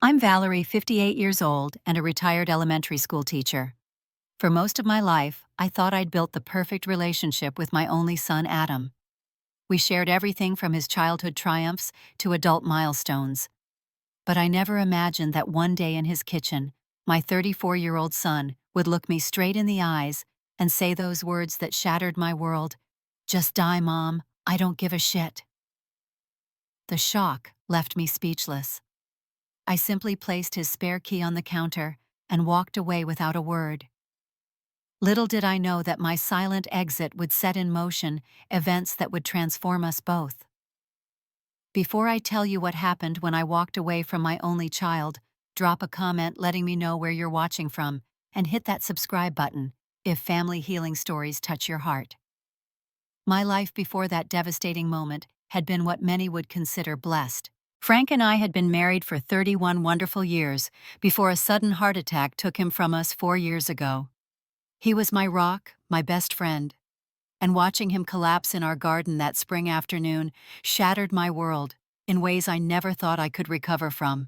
I'm Valerie, 58 years old, and a retired elementary school teacher. For most of my life, I thought I'd built the perfect relationship with my only son, Adam. We shared everything from his childhood triumphs to adult milestones. But I never imagined that one day in his kitchen, my 34-year-old son would look me straight in the eyes and say those words that shattered my world: "Just die, Mom, I don't give a shit." The shock left me speechless. I simply placed his spare key on the counter and walked away without a word. Little did I know that my silent exit would set in motion events that would transform us both. Before I tell you what happened when I walked away from my only child, drop a comment letting me know where you're watching from, and hit that subscribe button if family healing stories touch your heart. My life before that devastating moment had been what many would consider blessed. Frank and I had been married for 31 wonderful years before a sudden heart attack took him from us 4 years ago. He was my rock, my best friend, and watching him collapse in our garden that spring afternoon shattered my world in ways I never thought I could recover from.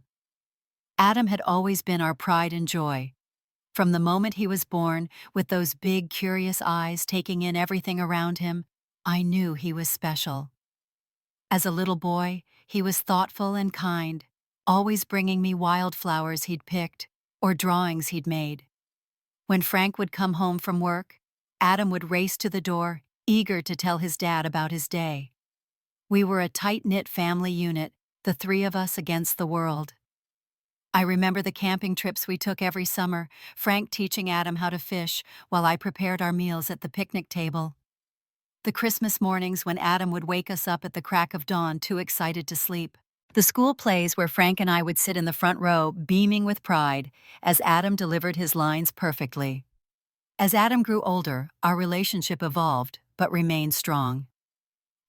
Adam had always been our pride and joy. From the moment he was born, with those big, curious eyes taking in everything around him, I knew he was special. As a little boy, he was thoughtful and kind, always bringing me wildflowers he'd picked or drawings he'd made. When Frank would come home from work, Adam would race to the door, eager to tell his dad about his day. We were a tight-knit family unit, the three of us against the world. I remember the camping trips we took every summer, Frank teaching Adam how to fish while I prepared our meals at the picnic table. The Christmas mornings when Adam would wake us up at the crack of dawn, too excited to sleep. The school plays where Frank and I would sit in the front row, beaming with pride, as Adam delivered his lines perfectly. As Adam grew older, our relationship evolved, but remained strong.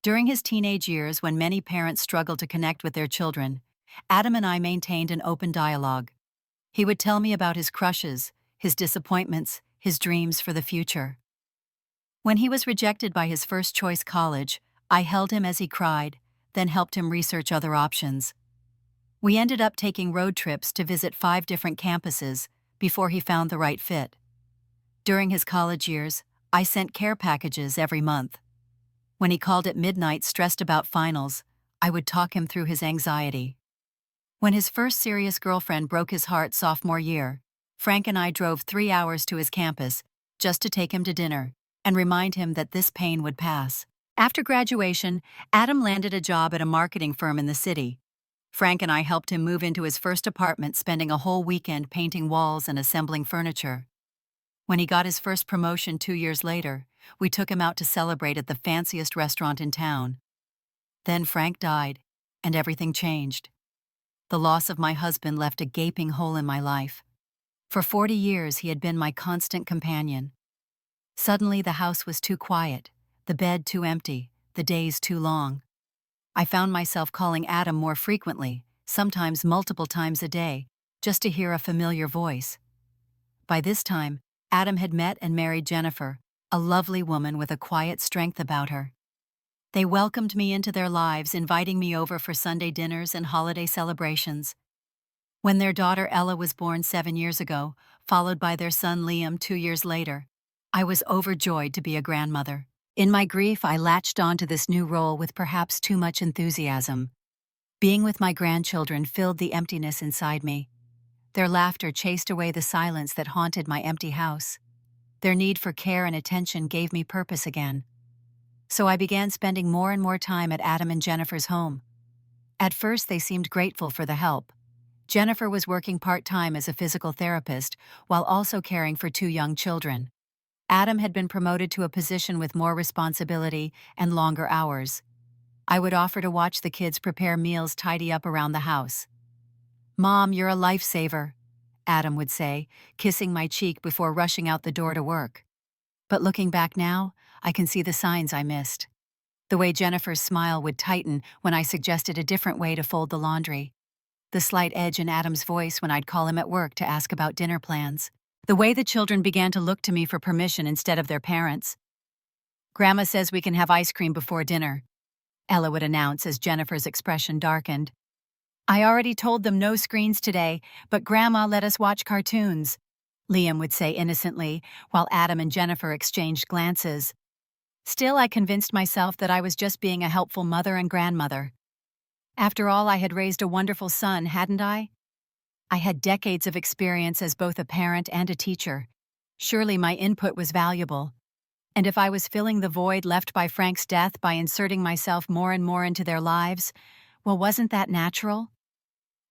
During his teenage years, when many parents struggle to connect with their children, Adam and I maintained an open dialogue. He would tell me about his crushes, his disappointments, his dreams for the future. When he was rejected by his first-choice college, I held him as he cried, then helped him research other options. We ended up taking road trips to visit 5 different campuses before he found the right fit. During his college years, I sent care packages every month. When he called at midnight stressed about finals, I would talk him through his anxiety. When his first serious girlfriend broke his heart sophomore year, Frank and I drove 3 hours to his campus just to take him to dinner and remind him that this pain would pass. After graduation, Adam landed a job at a marketing firm in the city. Frank and I helped him move into his first apartment, spending a whole weekend painting walls and assembling furniture. When he got his first promotion 2 years later, we took him out to celebrate at the fanciest restaurant in town. Then Frank died, and everything changed. The loss of my husband left a gaping hole in my life. For 40 years, he had been my constant companion. Suddenly, the house was too quiet, the bed too empty, the days too long. I found myself calling Adam more frequently, sometimes multiple times a day, just to hear a familiar voice. By this time, Adam had met and married Jennifer, a lovely woman with a quiet strength about her. They welcomed me into their lives, inviting me over for Sunday dinners and holiday celebrations. When their daughter Ella was born 7 years ago, followed by their son Liam 2 years later, I was overjoyed to be a grandmother. In my grief, I latched onto this new role with perhaps too much enthusiasm. Being with my grandchildren filled the emptiness inside me. Their laughter chased away the silence that haunted my empty house. Their need for care and attention gave me purpose again. So I began spending more and more time at Adam and Jennifer's home. At first, they seemed grateful for the help. Jennifer was working part-time as a physical therapist while also caring for 2 young children. Adam had been promoted to a position with more responsibility and longer hours. I would offer to watch the kids prepare meals, tidy up around the house. "Mom, you're a lifesaver," Adam would say, kissing my cheek before rushing out the door to work. But looking back now, I can see the signs I missed. The way Jennifer's smile would tighten when I suggested a different way to fold the laundry. The slight edge in Adam's voice when I'd call him at work to ask about dinner plans. The way the children began to look to me for permission instead of their parents. "Grandma says we can have ice cream before dinner," Ella would announce as Jennifer's expression darkened. I already told them no screens today, but Grandma let us watch cartoons, Liam would say innocently, while Adam and Jennifer exchanged glances. Still, I convinced myself that I was just being a helpful mother and grandmother. After all, I had raised a wonderful son, hadn't I? I had decades of experience as both a parent and a teacher. Surely my input was valuable. And if I was filling the void left by Frank's death by inserting myself more and more into their lives, well, wasn't that natural?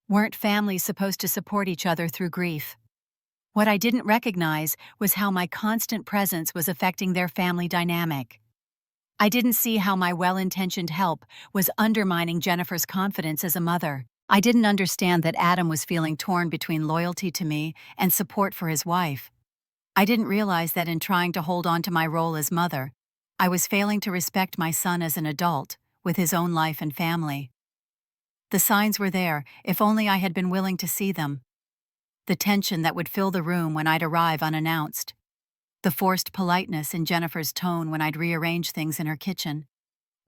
Weren't families supposed to support each other through grief? What I didn't recognize was how my constant presence was affecting their family dynamic. I didn't see how my well-intentioned help was undermining Jennifer's confidence as a mother. I didn't understand that Adam was feeling torn between loyalty to me and support for his wife. I didn't realize that in trying to hold on to my role as mother, I was failing to respect my son as an adult, with his own life and family. The signs were there, if only I had been willing to see them. The tension that would fill the room when I'd arrive unannounced. The forced politeness in Jennifer's tone when I'd rearrange things in her kitchen.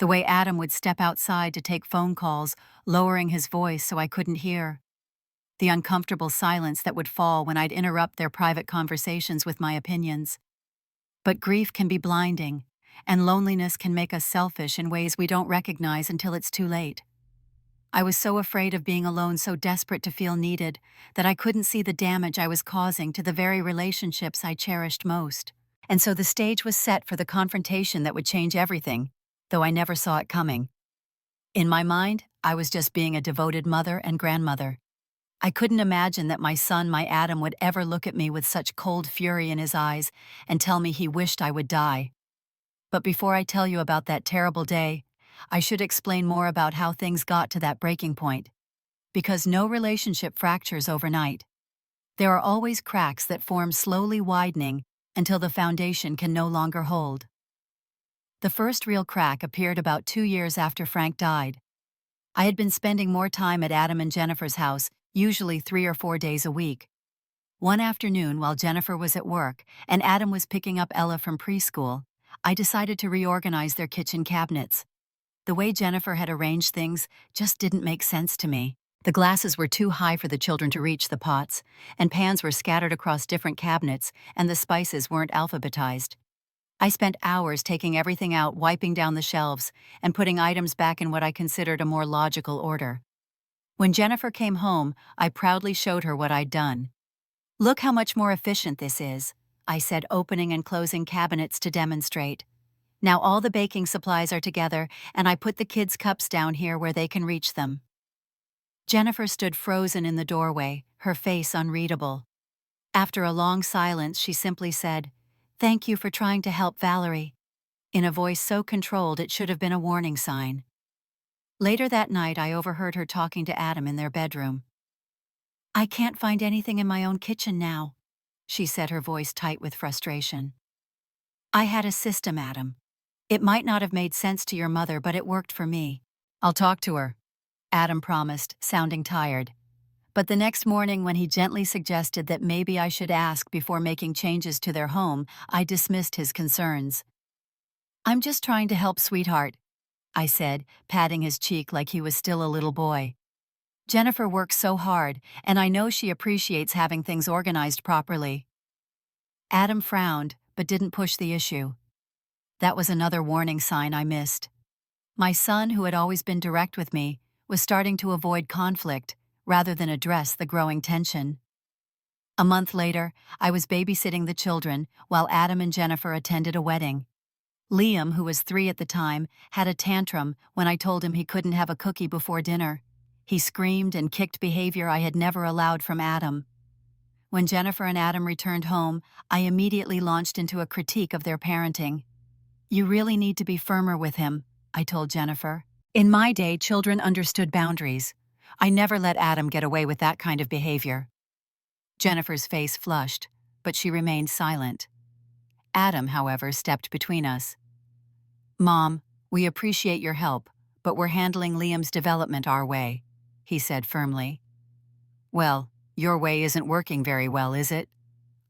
The way Adam would step outside to take phone calls, lowering his voice so I couldn't hear. The uncomfortable silence that would fall when I'd interrupt their private conversations with my opinions. But grief can be blinding, and loneliness can make us selfish in ways we don't recognize until it's too late. I was so afraid of being alone, so desperate to feel needed, that I couldn't see the damage I was causing to the very relationships I cherished most. And so the stage was set for the confrontation that would change everything, though I never saw it coming. In my mind, I was just being a devoted mother and grandmother. I couldn't imagine that my son, my Adam, would ever look at me with such cold fury in his eyes and tell me he wished I would die. But before I tell you about that terrible day, I should explain more about how things got to that breaking point. Because no relationship fractures overnight. There are always cracks that form, slowly widening until the foundation can no longer hold. The first real crack appeared about 2 years after Frank died. I had been spending more time at Adam and Jennifer's house, usually 3 or 4 days a week. One afternoon, while Jennifer was at work and Adam was picking up Ella from preschool, I decided to reorganize their kitchen cabinets. The way Jennifer had arranged things just didn't make sense to me. The glasses were too high for the children to reach the pots, and pans were scattered across different cabinets, and the spices weren't alphabetized. I spent hours taking everything out, wiping down the shelves, and putting items back in what I considered a more logical order. When Jennifer came home, I proudly showed her what I'd done. "Look how much more efficient this is," I said, opening and closing cabinets to demonstrate. "Now all the baking supplies are together, and I put the kids' cups down here where they can reach them." Jennifer stood frozen in the doorway, her face unreadable. After a long silence, she simply said, "Thank you for trying to help Valerie," in a voice so controlled it should have been a warning sign. Later that night, I overheard her talking to Adam in their bedroom. "I can't find anything in my own kitchen now," she said, her voice tight with frustration. "I had a system, Adam. It might not have made sense to your mother, but it worked for me." "I'll talk to her," Adam promised, sounding tired. But the next morning, when he gently suggested that maybe I should ask before making changes to their home, I dismissed his concerns. "I'm just trying to help, sweetheart," I said, patting his cheek like he was still a little boy. "Jennifer works so hard, and I know she appreciates having things organized properly." Adam frowned, but didn't push the issue. That was another warning sign I missed. My son, who had always been direct with me, was starting to avoid conflict rather than address the growing tension. A month later, I was babysitting the children while Adam and Jennifer attended a wedding. Liam, who was 3 at the time, had a tantrum when I told him he couldn't have a cookie before dinner. He screamed and kicked, behavior I had never allowed from Adam. When Jennifer and Adam returned home, I immediately launched into a critique of their parenting. "You really need to be firmer with him," I told Jennifer. "In my day, children understood boundaries. I never let Adam get away with that kind of behavior." Jennifer's face flushed, but she remained silent. Adam, however, stepped between us. "Mom, we appreciate your help, but we're handling Liam's development our way," he said firmly. "Well, your way isn't working very well, is it?"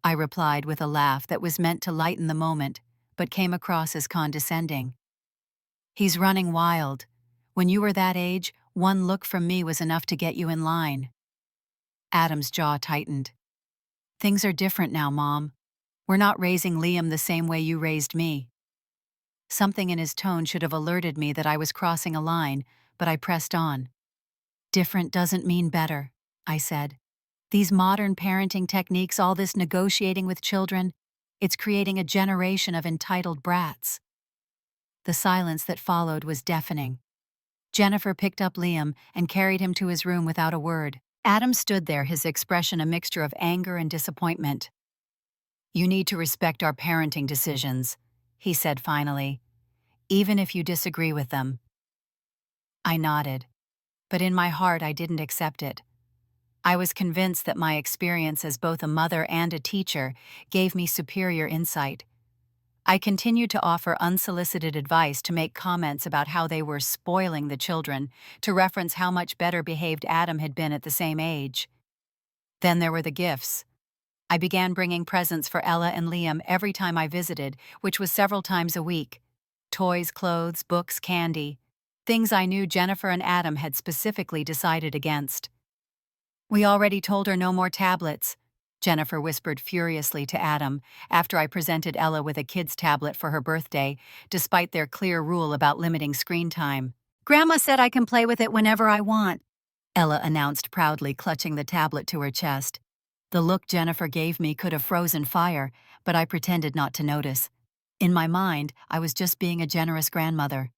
I replied with a laugh that was meant to lighten the moment, but came across as condescending. "He's running wild. When you were that age, One look from me was enough to get you in line. Adam's jaw tightened. Things are different now, Mom. We're not raising Liam the same way you raised me. Something in his tone should have alerted me that I was crossing a line, but I pressed on. Different doesn't mean better, I said. These modern parenting techniques, all this negotiating with children, it's creating a generation of entitled brats. The silence that followed was deafening. Jennifer picked up Liam and carried him to his room without a word. Adam stood there, his expression a mixture of anger and disappointment. You need to respect our parenting decisions, he said finally, even if you disagree with them. I nodded, but in my heart I didn't accept it. I was convinced that my experience as both a mother and a teacher gave me superior insight. I continued to offer unsolicited advice, to make comments about how they were spoiling the children, to reference how much better behaved Adam had been at the same age. Then there were the gifts. I began bringing presents for Ella and Liam every time I visited, which was several times a week. Toys, clothes, books, candy. Things I knew Jennifer and Adam had specifically decided against. We already told her no more tablets, Jennifer whispered furiously to Adam after I presented Ella with a kid's tablet for her birthday, despite their clear rule about limiting screen time. Grandma said I can play with it whenever I want, Ella announced proudly, clutching the tablet to her chest. The look Jennifer gave me could have frozen fire, but I pretended not to notice. In my mind, I was just being a generous grandmother.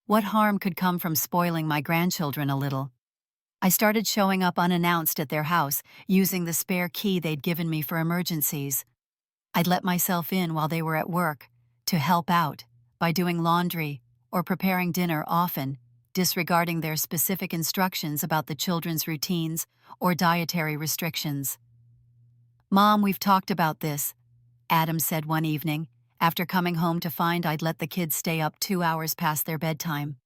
What harm could come from spoiling my grandchildren a little? I started showing up unannounced at their house, using the spare key they'd given me for emergencies. I'd let myself in while they were at work, to help out, by doing laundry or preparing dinner, often disregarding their specific instructions about the children's routines or dietary restrictions. Mom, we've talked about this, Adam said one evening, after coming home to find I'd let the kids stay up 2 hours past their bedtime.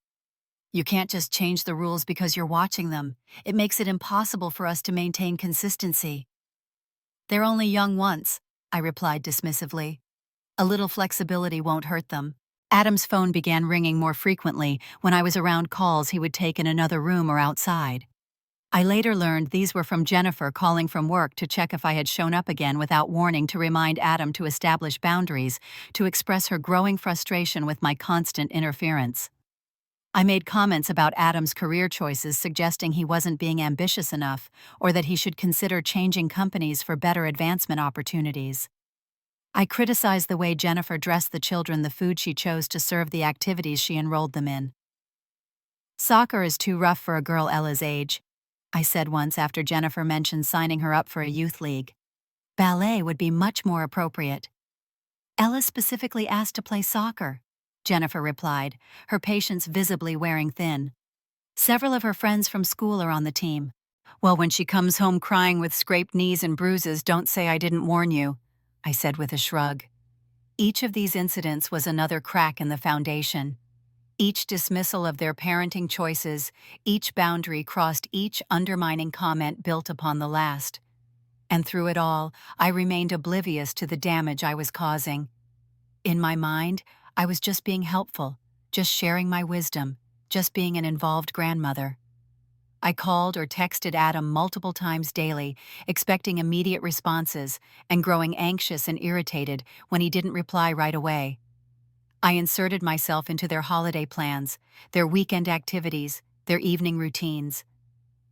You can't just change the rules because you're watching them. It makes it impossible for us to maintain consistency. They're only young once, I replied dismissively. A little flexibility won't hurt them. Adam's phone began ringing more frequently when I was around calls he would take in another room or outside. I later learned these were from Jennifer calling from work to check if I had shown up again without warning, to remind Adam to establish boundaries, to express her growing frustration with my constant interference. I made comments about Adam's career choices, suggesting he wasn't being ambitious enough, or that he should consider changing companies for better advancement opportunities. I criticized the way Jennifer dressed the children, the food she chose to serve, the activities she enrolled them in. Soccer is too rough for a girl Ella's age, I said once after Jennifer mentioned signing her up for a youth league. Ballet would be much more appropriate. Ella specifically asked to play soccer, Jennifer replied, her patience visibly wearing thin. Several of her friends from school are on the team. Well, when she comes home crying with scraped knees and bruises, don't say I didn't warn you, I said with a shrug. Each of these incidents was another crack in the foundation. Each dismissal of their parenting choices, each boundary crossed, each undermining comment built upon the last. And through it all, I remained oblivious to the damage I was causing. In my mind, I was just being helpful, just sharing my wisdom, just being an involved grandmother. I called or texted Adam multiple times daily, expecting immediate responses, and growing anxious and irritated when he didn't reply right away. I inserted myself into their holiday plans, their weekend activities, their evening routines.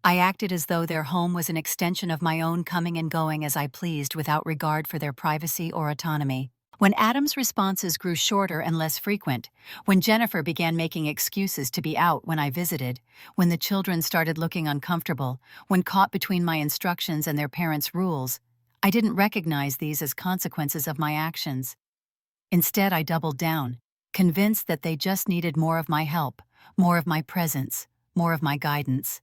I acted as though their home was an extension of my own, coming and going as I pleased without regard for their privacy or autonomy. When Adam's responses grew shorter and less frequent, when Jennifer began making excuses to be out when I visited, when the children started looking uncomfortable, when caught between my instructions and their parents' rules, I didn't recognize these as consequences of my actions. Instead, I doubled down, convinced that they just needed more of my help, more of my presence, more of my guidance.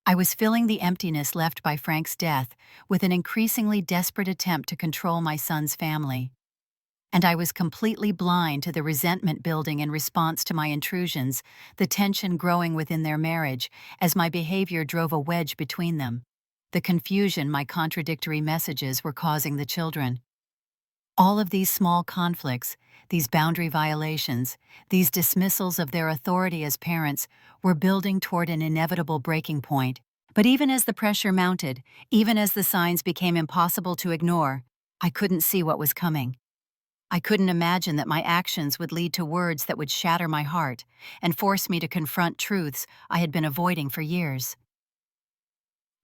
I was filling the emptiness left by Frank's death with an increasingly desperate attempt to control my son's family. And I was completely blind to the resentment building in response to my intrusions, the tension growing within their marriage as my behavior drove a wedge between them, the confusion my contradictory messages were causing the children. All of these small conflicts, these boundary violations, these dismissals of their authority as parents were building toward an inevitable breaking point. But even as the pressure mounted, even as the signs became impossible to ignore, I couldn't see what was coming. I couldn't imagine that my actions would lead to words that would shatter my heart and force me to confront truths I had been avoiding for years.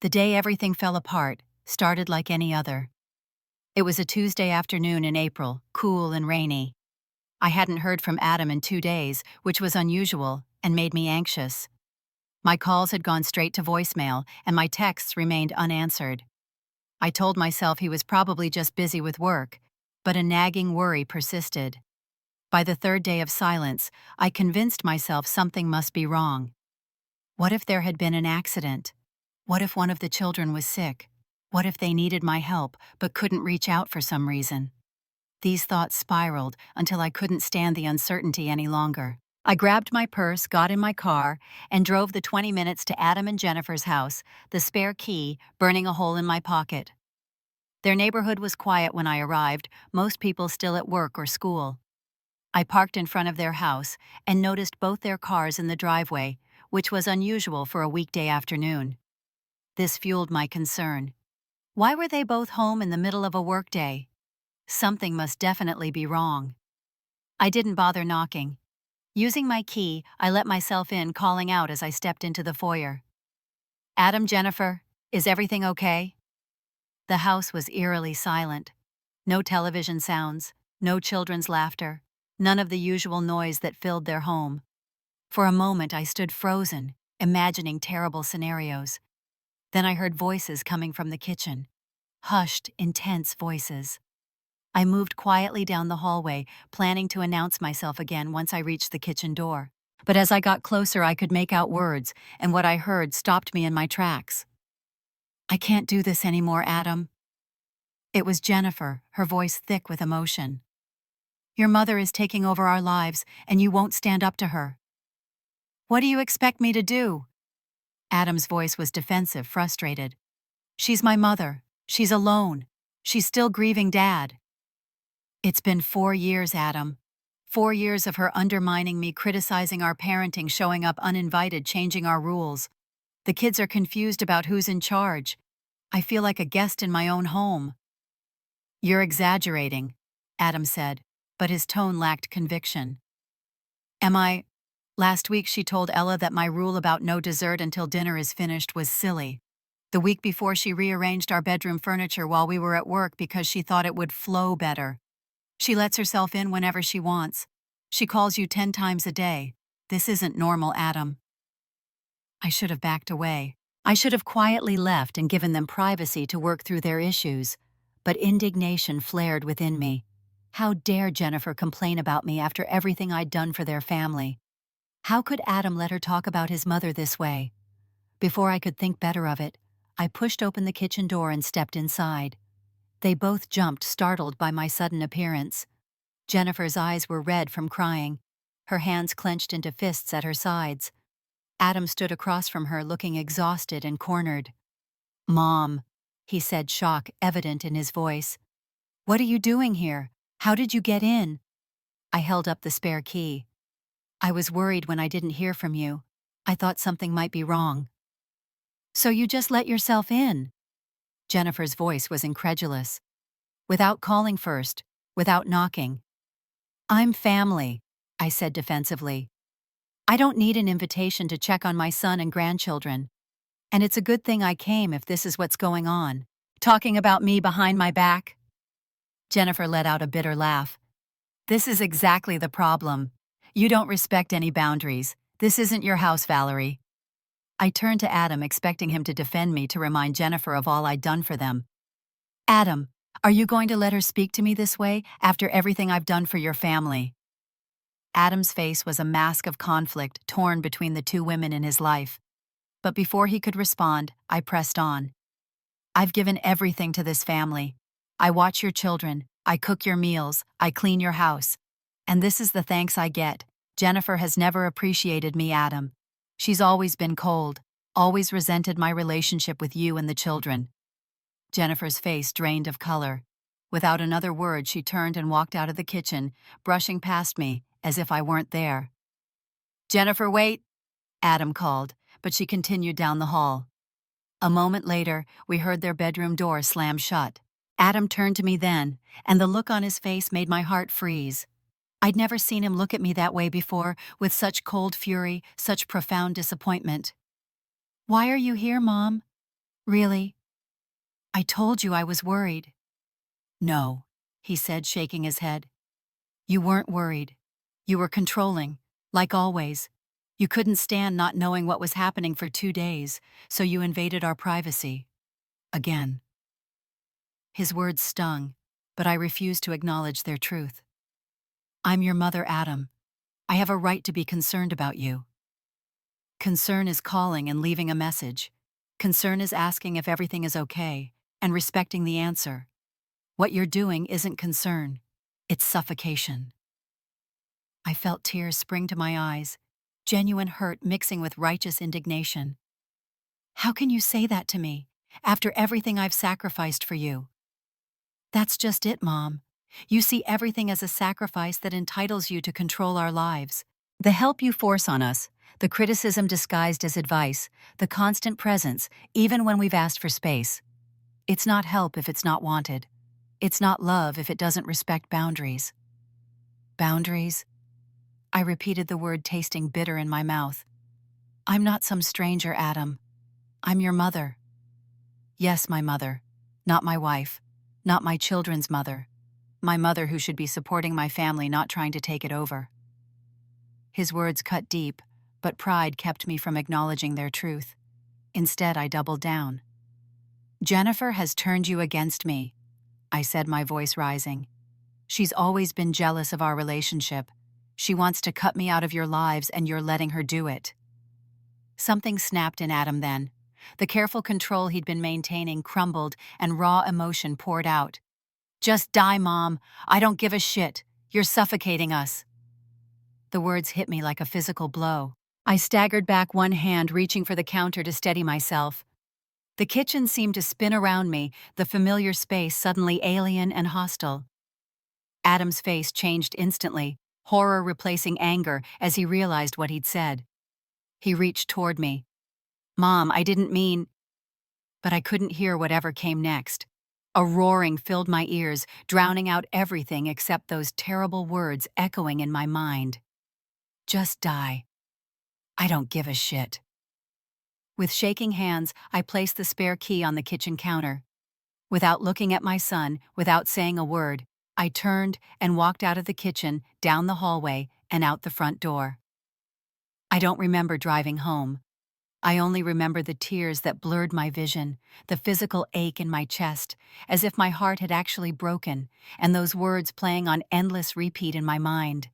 The day everything fell apart started like any other. It was a Tuesday afternoon in April, cool and rainy. I hadn't heard from Adam in 2 days, which was unusual and made me anxious. My calls had gone straight to voicemail, and my texts remained unanswered. I told myself he was probably just busy with work, but a nagging worry persisted. By the third day of silence, I convinced myself something must be wrong. What if there had been an accident? What if one of the children was sick? What if they needed my help but couldn't reach out for some reason? These thoughts spiraled until I couldn't stand the uncertainty any longer. I grabbed my purse, got in my car, and drove the 20 minutes to Adam and Jennifer's house, the spare key burning a hole in my pocket. Their neighborhood was quiet when I arrived, most people still at work or school. I parked in front of their house and noticed both their cars in the driveway, which was unusual for a weekday afternoon. This fueled my concern. Why were they both home in the middle of a workday? Something must definitely be wrong. I didn't bother knocking. Using my key, I let myself in, calling out as I stepped into the foyer. Adam, Jennifer, is everything okay? The house was eerily silent. No television sounds, no children's laughter, none of the usual noise that filled their home. For a moment I stood frozen, imagining terrible scenarios. Then I heard voices coming from the kitchen. Hushed, intense voices. I moved quietly down the hallway, planning to announce myself again once I reached the kitchen door. But as I got closer, I could make out words, and what I heard stopped me in my tracks. I can't do this anymore, Adam. It was Jennifer, her voice thick with emotion. Your mother is taking over our lives, and you won't stand up to her. What do you expect me to do? Adam's voice was defensive, frustrated. She's my mother. She's alone. She's still grieving Dad. It's been 4 years, Adam. 4 years of her undermining me, criticizing our parenting, showing up uninvited, changing our rules. The kids are confused about who's in charge. I feel like a guest in my own home. You're exaggerating, Adam said, but his tone lacked conviction. Am I? Last week she told Ella that my rule about no dessert until dinner is finished was silly. The week before she rearranged our bedroom furniture while we were at work because she thought it would flow better. She lets herself in whenever she wants. She calls you 10 times a day. This isn't normal, Adam. I should have backed away. I should have quietly left and given them privacy to work through their issues. But indignation flared within me. How dare Jennifer complain about me after everything I'd done for their family? How could Adam let her talk about his mother this way? Before I could think better of it, I pushed open the kitchen door and stepped inside. They both jumped, startled by my sudden appearance. Jennifer's eyes were red from crying, her hands clenched into fists at her sides. Adam stood across from her, looking exhausted and cornered. Mom, he said, shock evident in his voice. What are you doing here? How did you get in? I held up the spare key. I was worried when I didn't hear from you. I thought something might be wrong. So you just let yourself in? Jennifer's voice was incredulous. Without calling first, without knocking. I'm family, I said defensively. I don't need an invitation to check on my son and grandchildren. And it's a good thing I came if this is what's going on. Talking about me behind my back? Jennifer let out a bitter laugh. This is exactly the problem. You don't respect any boundaries. This isn't your house, Valerie. I turned to Adam, expecting him to defend me, to remind Jennifer of all I'd done for them. Adam, are you going to let her speak to me this way after everything I've done for your family? Adam's face was a mask of conflict torn between the two women in his life. But before he could respond, I pressed on. I've given everything to this family. I watch your children, I cook your meals, I clean your house. And this is the thanks I get. Jennifer has never appreciated me, Adam. She's always been cold, always resented my relationship with you and the children. Jennifer's face drained of color. Without another word, she turned and walked out of the kitchen, brushing past me, as if I weren't there. "Jennifer, wait," Adam called, but she continued down the hall. A moment later, we heard their bedroom door slam shut. Adam turned to me then, and the look on his face made my heart freeze. I'd never seen him look at me that way before, with such cold fury, such profound disappointment. "Why are you here, Mom? Really? I told you I was worried." "No," he said, shaking his head. "You weren't worried. You were controlling, like always. You couldn't stand not knowing what was happening for 2 days, so you invaded our privacy. Again." His words stung, but I refused to acknowledge their truth. "I'm your mother, Adam. I have a right to be concerned about you." Concern is calling and leaving a message. Concern is asking if everything is okay, and respecting the answer. What you're doing isn't concern. It's suffocation. I felt tears spring to my eyes, genuine hurt mixing with righteous indignation. "How can you say that to me, after everything I've sacrificed for you?" "That's just it, Mom. You see everything as a sacrifice that entitles you to control our lives. The help you force on us, the criticism disguised as advice, the constant presence, even when we've asked for space. It's not help if it's not wanted. It's not love if it doesn't respect boundaries." Boundaries? I repeated the word, tasting bitter in my mouth. "I'm not some stranger, Adam. I'm your mother." "Yes, my mother. Not my wife. Not my children's mother. My mother who should be supporting my family, not trying to take it over." His words cut deep, but pride kept me from acknowledging their truth. Instead, I doubled down. "Jennifer has turned you against me," I said, my voice rising. "She's always been jealous of our relationship. She wants to cut me out of your lives, and you're letting her do it." Something snapped in Adam then. The careful control he'd been maintaining crumbled, and raw emotion poured out. "Just die, Mom. I don't give a shit. You're suffocating us." The words hit me like a physical blow. I staggered back, one hand reaching for the counter to steady myself. The kitchen seemed to spin around me, the familiar space suddenly alien and hostile. Adam's face changed instantly, horror replacing anger as he realized what he'd said. He reached toward me. "Mom, I didn't mean—" But I couldn't hear whatever came next. A roaring filled my ears, drowning out everything except those terrible words echoing in my mind. "Just die. I don't give a shit." With shaking hands, I placed the spare key on the kitchen counter. Without looking at my son, without saying a word, I turned and walked out of the kitchen, down the hallway, and out the front door. I don't remember driving home. I only remember the tears that blurred my vision, the physical ache in my chest, as if my heart had actually broken, and those words playing on endless repeat in my mind.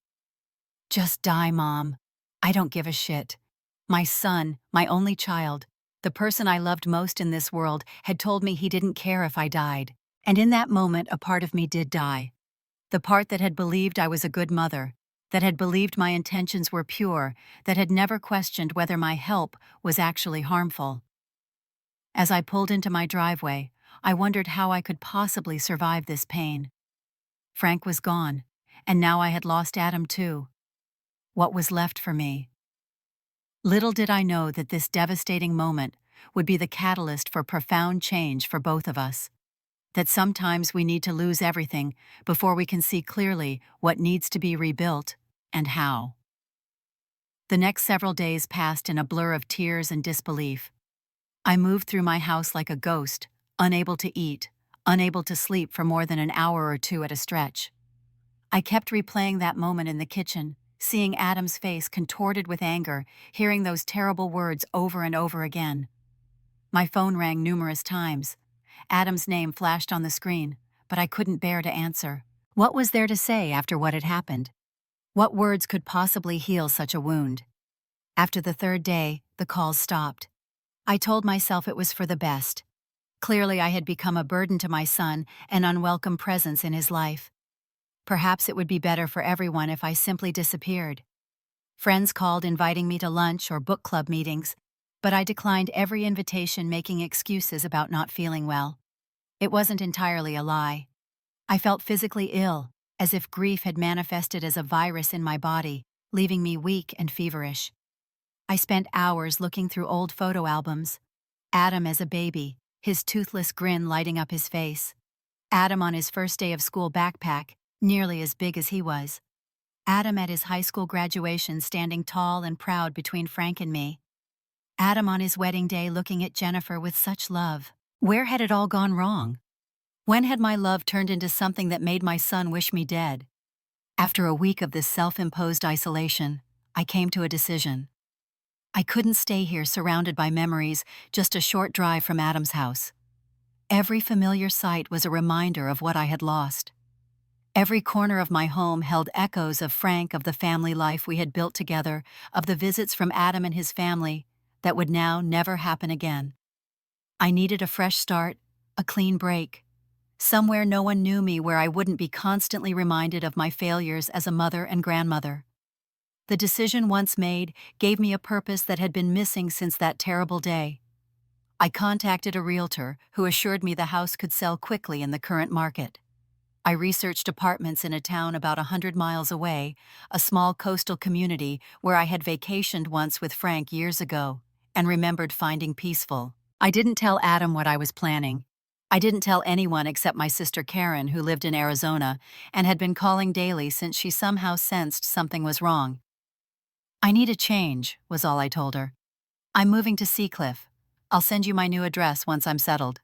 "Just die, Mom. I don't give a shit." My son, my only child, the person I loved most in this world, had told me he didn't care if I died. And in that moment, a part of me did die. The part that had believed I was a good mother, that had believed my intentions were pure, that had never questioned whether my help was actually harmful. As I pulled into my driveway, I wondered how I could possibly survive this pain. Frank was gone, and now I had lost Adam too. What was left for me? Little did I know that this devastating moment would be the catalyst for profound change for both of us. That sometimes we need to lose everything before we can see clearly what needs to be rebuilt and how. The next several days passed in a blur of tears and disbelief. I moved through my house like a ghost, unable to eat, unable to sleep for more than an hour or two at a stretch. I kept replaying that moment in the kitchen, seeing Adam's face contorted with anger, hearing those terrible words over and over again. My phone rang numerous times. Adam's name flashed on the screen, but I couldn't bear to answer. What was there to say after what had happened? What words could possibly heal such a wound? After the third day, the calls stopped. I told myself it was for the best. Clearly I had become a burden to my son, an unwelcome presence in his life. Perhaps it would be better for everyone if I simply disappeared. Friends called inviting me to lunch or book club meetings, but I declined every invitation, making excuses about not feeling well. It wasn't entirely a lie. I felt physically ill, as if grief had manifested as a virus in my body, leaving me weak and feverish. I spent hours looking through old photo albums. Adam as a baby, his toothless grin lighting up his face. Adam on his first day of school backpack, nearly as big as he was. Adam at his high school graduation standing tall and proud between Frank and me. Adam on his wedding day looking at Jennifer with such love. Where had it all gone wrong? When had my love turned into something that made my son wish me dead? After a week of this self-imposed isolation, I came to a decision. I couldn't stay here surrounded by memories, just a short drive from Adam's house. Every familiar sight was a reminder of what I had lost. Every corner of my home held echoes of Frank, of the family life we had built together, of the visits from Adam and his family that would now never happen again. I needed a fresh start, a clean break. Somewhere no one knew me, where I wouldn't be constantly reminded of my failures as a mother and grandmother. The decision once made gave me a purpose that had been missing since that terrible day. I contacted a realtor who assured me the house could sell quickly in the current market. I researched apartments in a town about 100 miles away, a small coastal community where I had vacationed once with Frank years ago, and remembered finding peaceful. I didn't tell Adam what I was planning. I didn't tell anyone except my sister Karen, who lived in Arizona and had been calling daily since she somehow sensed something was wrong. I need a change, was all I told her. I'm moving to Seacliff. I'll send you my new address once I'm settled.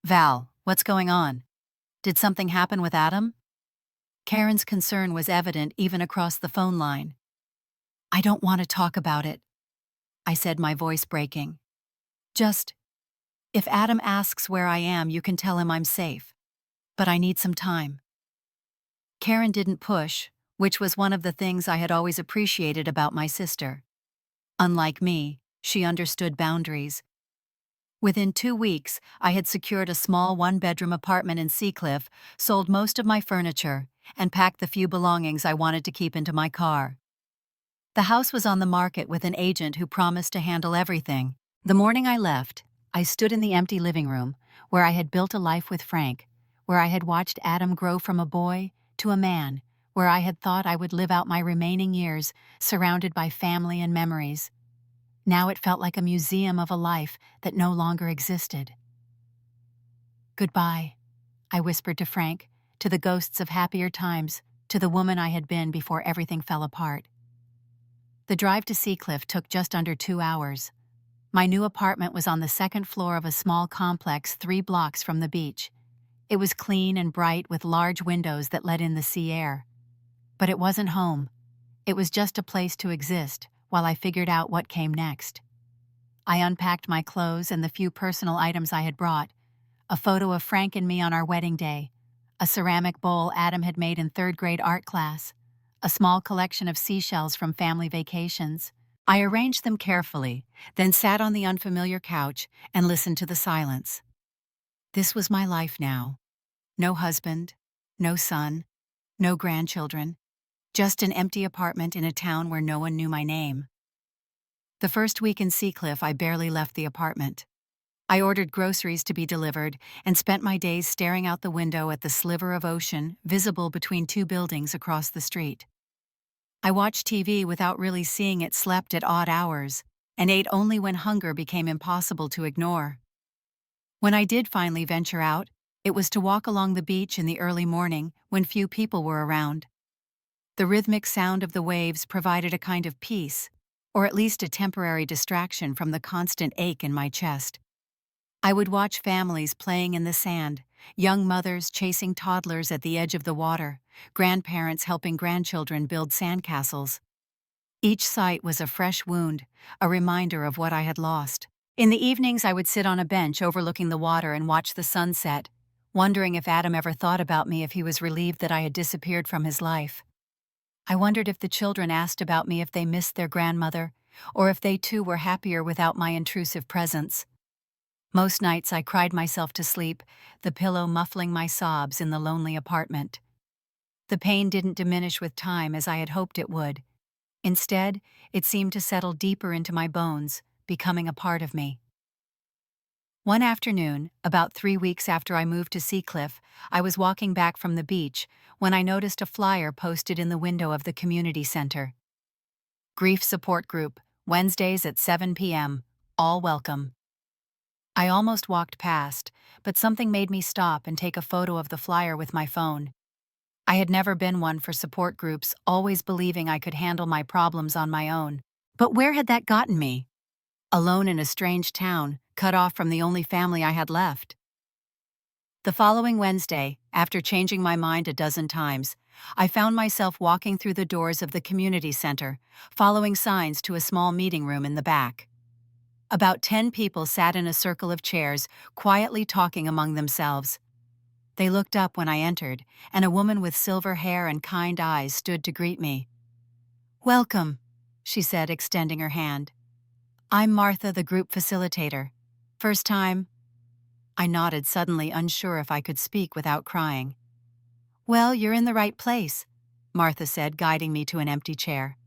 Val, what's going on? Did something happen with Adam? Karen's concern was evident even across the phone line. I don't want to talk about it, I said, my voice breaking. Just, if Adam asks where I am, you can tell him I'm safe. But I need some time. Karen didn't push, which was one of the things I had always appreciated about my sister. Unlike me, she understood boundaries. Within 2 weeks, I had secured a small one-bedroom apartment in Seacliff, sold most of my furniture, and packed the few belongings I wanted to keep into my car. The house was on the market with an agent who promised to handle everything. The morning I left, I stood in the empty living room, where I had built a life with Frank, where I had watched Adam grow from a boy to a man, where I had thought I would live out my remaining years, surrounded by family and memories. Now it felt like a museum of a life that no longer existed. Goodbye, I whispered to Frank, to the ghosts of happier times, to the woman I had been before everything fell apart. The drive to Seacliff took just under 2 hours. My new apartment was on the second floor of a small complex 3 blocks from the beach. It was clean and bright with large windows that let in the sea air. But it wasn't home. It was just a place to exist while I figured out what came next. I unpacked my clothes and the few personal items I had brought: a photo of Frank and me on our wedding day, a ceramic bowl Adam had made in 3rd grade art class, a small collection of seashells from family vacations. I arranged them carefully, then sat on the unfamiliar couch and listened to the silence. This was my life now. No husband, no son, no grandchildren, just an empty apartment in a town where no one knew my name. The first week in Seacliff, I barely left the apartment. I ordered groceries to be delivered and spent my days staring out the window at the sliver of ocean visible between 2 buildings across the street. I watched TV without really seeing it, slept at odd hours, and ate only when hunger became impossible to ignore. When I did finally venture out, it was to walk along the beach in the early morning when few people were around. The rhythmic sound of the waves provided a kind of peace, or at least a temporary distraction from the constant ache in my chest. I would watch families playing in the sand, young mothers chasing toddlers at the edge of the water, grandparents helping grandchildren build sandcastles. Each sight was a fresh wound, a reminder of what I had lost. In the evenings, I would sit on a bench overlooking the water and watch the sun set, wondering if Adam ever thought about me, if he was relieved that I had disappeared from his life. I wondered if the children asked about me, if they missed their grandmother, or if they too were happier without my intrusive presence. Most nights I cried myself to sleep, the pillow muffling my sobs in the lonely apartment. The pain didn't diminish with time as I had hoped it would. Instead, it seemed to settle deeper into my bones, becoming a part of me. One afternoon, about 3 weeks after I moved to Seacliff, I was walking back from the beach when I noticed a flyer posted in the window of the community center. Grief Support Group, Wednesdays at 7 p.m. All welcome. I almost walked past, but something made me stop and take a photo of the flyer with my phone. I had never been one for support groups, always believing I could handle my problems on my own. But where had that gotten me? Alone in a strange town, cut off from the only family I had left. The following Wednesday, after changing my mind a dozen times, I found myself walking through the doors of the community center, following signs to a small meeting room in the back. About 10 people sat in a circle of chairs, quietly talking among themselves. They looked up when I entered, and a woman with silver hair and kind eyes stood to greet me. "Welcome," she said, extending her hand. "I'm Martha, the group facilitator. First time?" I nodded, suddenly unsure if I could speak without crying. "Well, you're in the right place," Martha said, guiding me to an empty chair.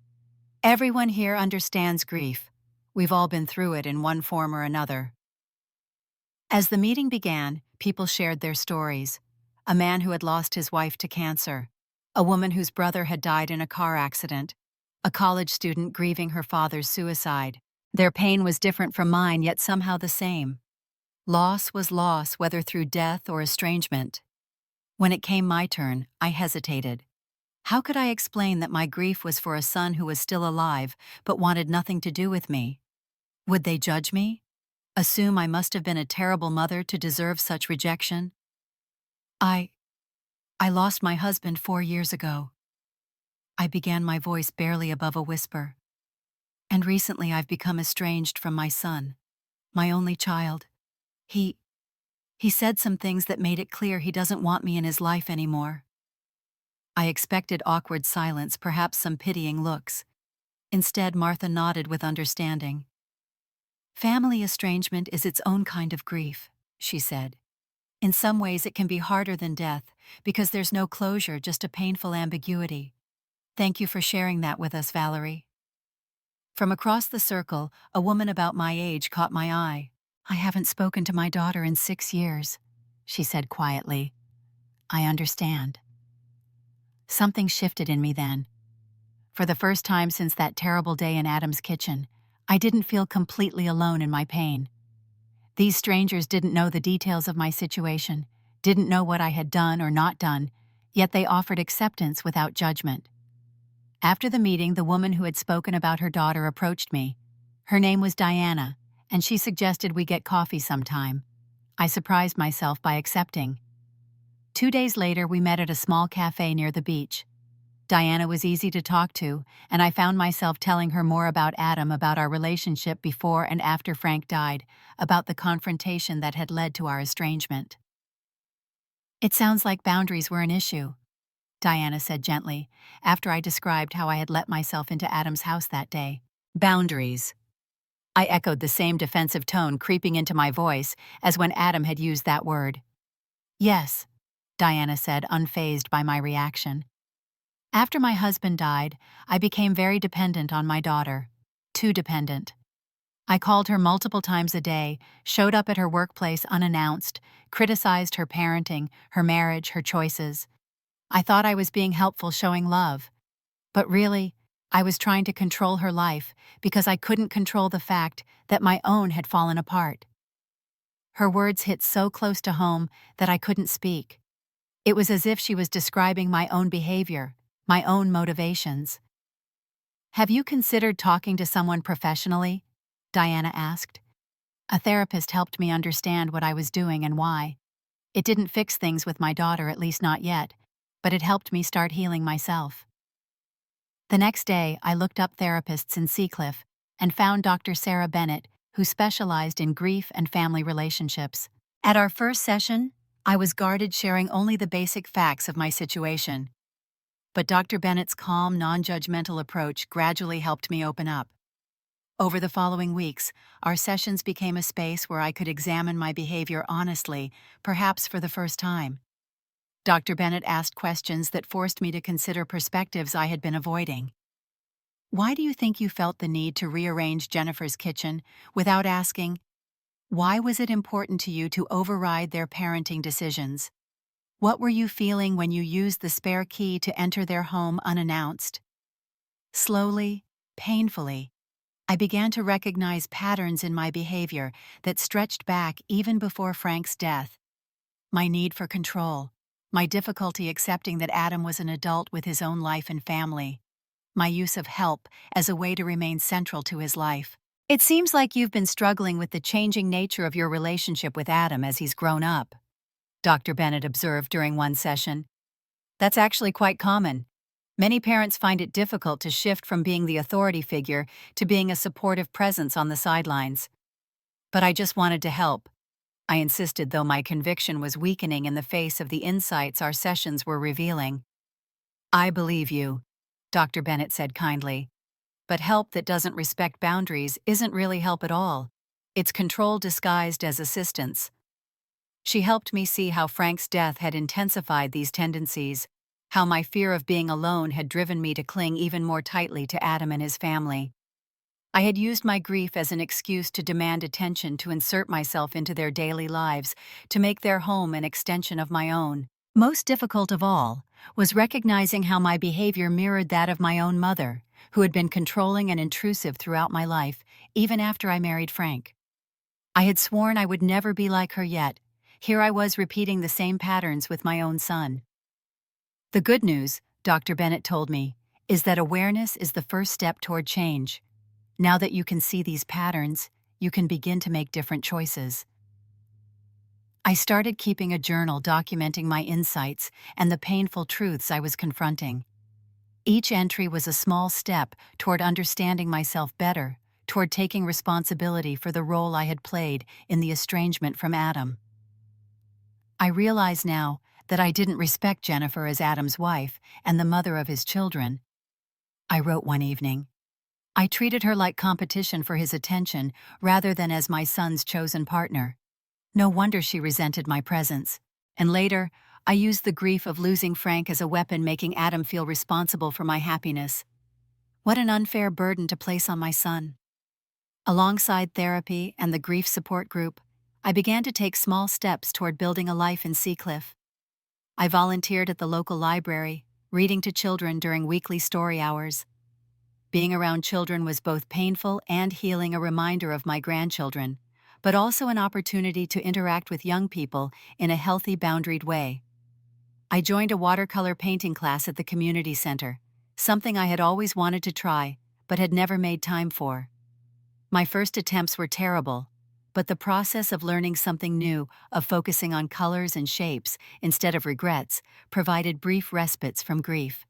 "Everyone here understands grief. We've all been through it in one form or another." As the meeting began, people shared their stories. A man who had lost his wife to cancer, a woman whose brother had died in a car accident, a college student grieving her father's suicide. Their pain was different from mine, yet somehow the same. Loss was loss, whether through death or estrangement. When it came my turn, I hesitated. How could I explain that my grief was for a son who was still alive but wanted nothing to do with me? Would they judge me? Assume I must have been a terrible mother to deserve such rejection? I lost my husband 4 years ago. I began, my voice barely above a whisper. And recently I've become estranged from my son, my only child. He said some things that made it clear he doesn't want me in his life anymore. I expected awkward silence, perhaps some pitying looks. Instead, Martha nodded with understanding. "Family estrangement is its own kind of grief," she said. "In some ways it can be harder than death, because there's no closure, just a painful ambiguity. Thank you for sharing that with us, Valerie." From across the circle, a woman about my age caught my eye. "I haven't spoken to my daughter in 6 years," she said quietly. "I understand." Something shifted in me then. For the first time since that terrible day in Adam's kitchen, I didn't feel completely alone in my pain. These strangers didn't know the details of my situation, didn't know what I had done or not done, yet they offered acceptance without judgment. After the meeting, the woman who had spoken about her daughter approached me. Her name was Diana, and she suggested we get coffee sometime. I surprised myself by accepting. 2 days later, we met at a small cafe near the beach. Diana was easy to talk to, and I found myself telling her more about Adam, about our relationship before and after Frank died, about the confrontation that had led to our estrangement. "It sounds like boundaries were an issue," Diana said gently, after I described how I had let myself into Adam's house that day. "Boundaries." I echoed, the same defensive tone creeping into my voice as when Adam had used that word. "Yes," Diana said, unfazed by my reaction. "After my husband died, I became very dependent on my daughter. Too dependent. I called her multiple times a day, showed up at her workplace unannounced, criticized her parenting, her marriage, her choices. I thought I was being helpful, showing love. But really, I was trying to control her life because I couldn't control the fact that my own had fallen apart." Her words hit so close to home that I couldn't speak. It was as if she was describing my own behavior, my own motivations. "Have you considered talking to someone professionally?" Diana asked. "A therapist helped me understand what I was doing and why. It didn't fix things with my daughter, at least not yet, but it helped me start healing myself." The next day, I looked up therapists in Seacliff and found Dr. Sarah Bennett, who specialized in grief and family relationships. At our first session, I was guarded, sharing only the basic facts of my situation. But Dr. Bennett's calm, non-judgmental approach gradually helped me open up. Over the following weeks, our sessions became a space where I could examine my behavior honestly, perhaps for the first time. Dr. Bennett asked questions that forced me to consider perspectives I had been avoiding. "Why do you think you felt the need to rearrange Jennifer's kitchen without asking, Why was it important to you to override their parenting decisions? What were you feeling when you used the spare key to enter their home unannounced? Slowly, painfully, I began to recognize patterns in my behavior that stretched back even before Frank's death. My need for control, my difficulty accepting that Adam was an adult with his own life and family, my use of help as a way to remain central to his life. It seems like you've been struggling with the changing nature of your relationship with Adam as he's grown up, Dr. Bennett observed during one session. That's actually quite common. Many parents find it difficult to shift from being the authority figure to being a supportive presence on the sidelines. But I just wanted to help, I insisted, though my conviction was weakening in the face of the insights our sessions were revealing. I believe you, Dr. Bennett said kindly. But help that doesn't respect boundaries isn't really help at all. It's control disguised as assistance. She helped me see how Frank's death had intensified these tendencies, how my fear of being alone had driven me to cling even more tightly to Adam and his family. I had used my grief as an excuse to demand attention, to insert myself into their daily lives, to make their home an extension of my own. Most difficult of all was recognizing how my behavior mirrored that of my own mother, who had been controlling and intrusive throughout my life, even after I married Frank. I had sworn I would never be like her, yet here I was repeating the same patterns with my own son. The good news, Dr. Bennett told me, is that awareness is the first step toward change. Now that you can see these patterns, you can begin to make different choices. I started keeping a journal documenting my insights and the painful truths I was confronting. Each entry was a small step toward understanding myself better, toward taking responsibility for the role I had played in the estrangement from Adam. I realize now that I didn't respect Jennifer as Adam's wife and the mother of his children. I wrote one evening. I treated her like competition for his attention rather than as my son's chosen partner. No wonder she resented my presence. And later, I used the grief of losing Frank as a weapon, making Adam feel responsible for my happiness. What an unfair burden to place on my son. Alongside therapy and the grief support group, I began to take small steps toward building a life in Seacliff. I volunteered at the local library, reading to children during weekly story hours. Being around children was both painful and healing, a reminder of my grandchildren, but also an opportunity to interact with young people in a healthy, boundaried way. I joined a watercolor painting class at the community center, something I had always wanted to try, but had never made time for. My first attempts were terrible, but the process of learning something new, of focusing on colors and shapes instead of regrets, provided brief respites from grief.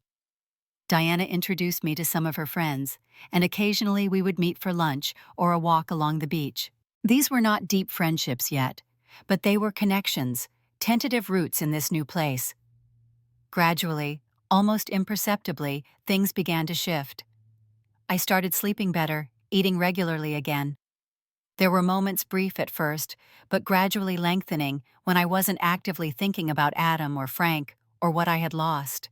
Diana introduced me to some of her friends, and occasionally we would meet for lunch or a walk along the beach. These were not deep friendships yet, but they were connections, tentative roots in this new place. Gradually, almost imperceptibly, things began to shift. I started sleeping better, eating regularly again. There were moments, brief at first, but gradually lengthening, when I wasn't actively thinking about Adam or Frank or what I had lost.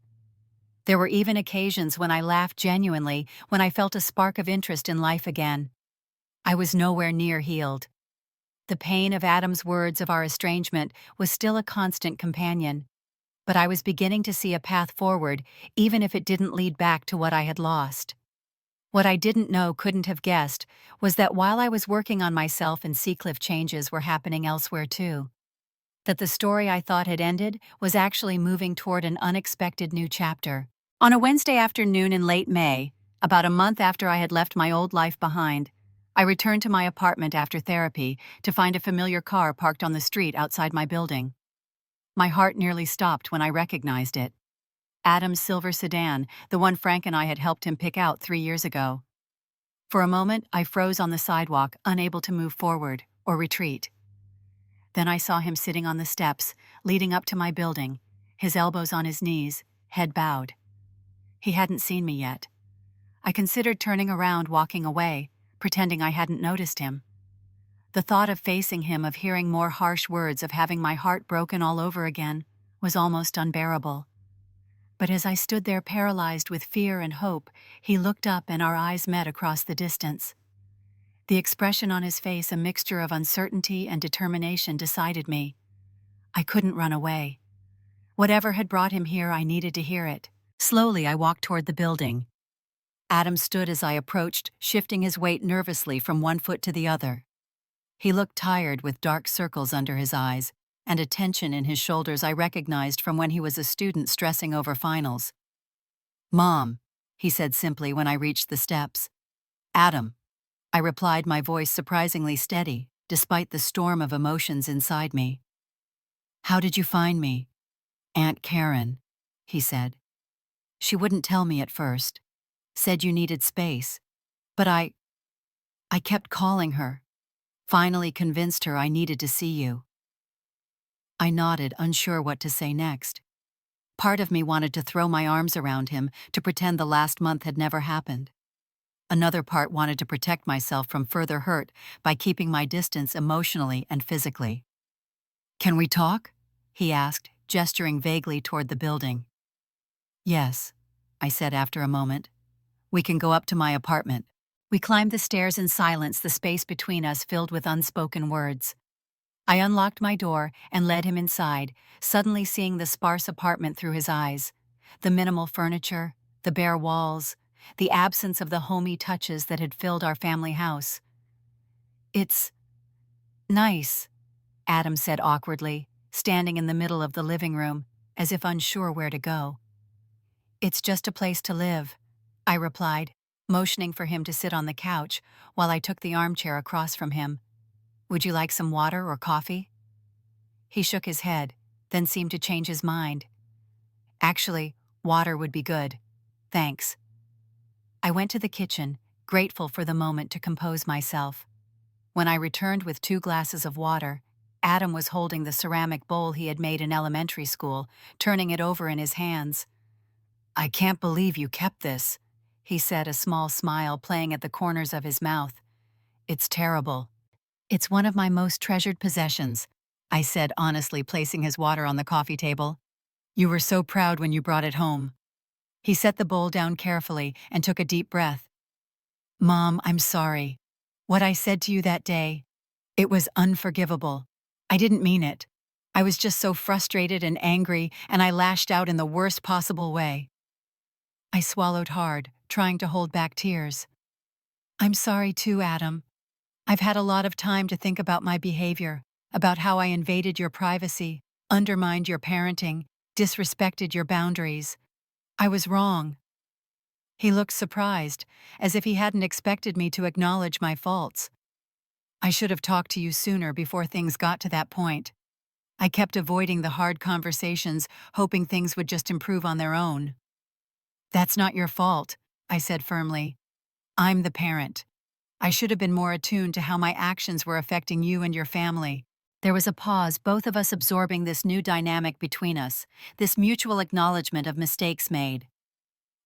There were even occasions when I laughed genuinely, when I felt a spark of interest in life again. I was nowhere near healed. The pain of Adam's words of our estrangement was still a constant companion, but I was beginning to see a path forward, even if it didn't lead back to what I had lost. What I didn't know, couldn't have guessed, was that while I was working on myself and Seacliff, changes were happening elsewhere too. That the story I thought had ended was actually moving toward an unexpected new chapter. On a Wednesday afternoon in late May, about a month after I had left my old life behind, I returned to my apartment after therapy to find a familiar car parked on the street outside my building. My heart nearly stopped when I recognized it. Adam's silver sedan, the one Frank and I had helped him pick out 3 years ago. For a moment, I froze on the sidewalk, unable to move forward or retreat. Then I saw him sitting on the steps, leading up to my building, his elbows on his knees, head bowed. He hadn't seen me yet. I considered turning around, walking away, pretending I hadn't noticed him. The thought of facing him, of hearing more harsh words, of having my heart broken all over again, was almost unbearable. But as I stood there paralyzed with fear and hope, he looked up and our eyes met across the distance. The expression on his face, a mixture of uncertainty and determination, decided me. I couldn't run away. Whatever had brought him here, I needed to hear it. Slowly, I walked toward the building. Adam stood as I approached, shifting his weight nervously from one foot to the other. He looked tired, with dark circles under his eyes, and a tension in his shoulders I recognized from when he was a student stressing over finals. "Mom," he said simply when I reached the steps. "Adam," I replied, my voice surprisingly steady, despite the storm of emotions inside me. "How did you find me?" "Aunt Karen," he said. "She wouldn't tell me at first. Said you needed space. But I kept calling her. Finally convinced her I needed to see you." I nodded, unsure what to say next. Part of me wanted to throw my arms around him, to pretend the last month had never happened. Another part wanted to protect myself from further hurt by keeping my distance emotionally and physically. "Can we talk?" he asked, gesturing vaguely toward the building. "Yes," I said after a moment. "We can go up to my apartment." We climbed the stairs in silence, the space between us filled with unspoken words. I unlocked my door and led him inside, suddenly seeing the sparse apartment through his eyes. The minimal furniture, the bare walls, the absence of the homey touches that had filled our family house. "It's nice," Adam said awkwardly, standing in the middle of the living room, as if unsure where to go. "It's just a place to live," I replied, motioning for him to sit on the couch while I took the armchair across from him. "Would you like some water or coffee?" He shook his head, then seemed to change his mind. "Actually, water would be good. Thanks." I went to the kitchen, grateful for the moment to compose myself. When I returned with 2 glasses of water, Adam was holding the ceramic bowl he had made in elementary school, turning it over in his hands. "I can't believe you kept this," he said, a small smile playing at the corners of his mouth. "It's terrible." "It's one of my most treasured possessions," I said honestly, placing his water on the coffee table. "You were so proud when you brought it home." He set the bowl down carefully and took a deep breath. "Mom, I'm sorry. What I said to you that day, it was unforgivable. I didn't mean it. I was just so frustrated and angry, and I lashed out in the worst possible way." I swallowed hard, trying to hold back tears. "I'm sorry too, Adam. I've had a lot of time to think about my behavior, about how I invaded your privacy, undermined your parenting, disrespected your boundaries. I was wrong." He looked surprised, as if he hadn't expected me to acknowledge my faults. "I should have talked to you sooner, before things got to that point. I kept avoiding the hard conversations, hoping things would just improve on their own." "That's not your fault," I said firmly. "I'm the parent. I should have been more attuned to how my actions were affecting you and your family." There was a pause, both of us absorbing this new dynamic between us, this mutual acknowledgement of mistakes made.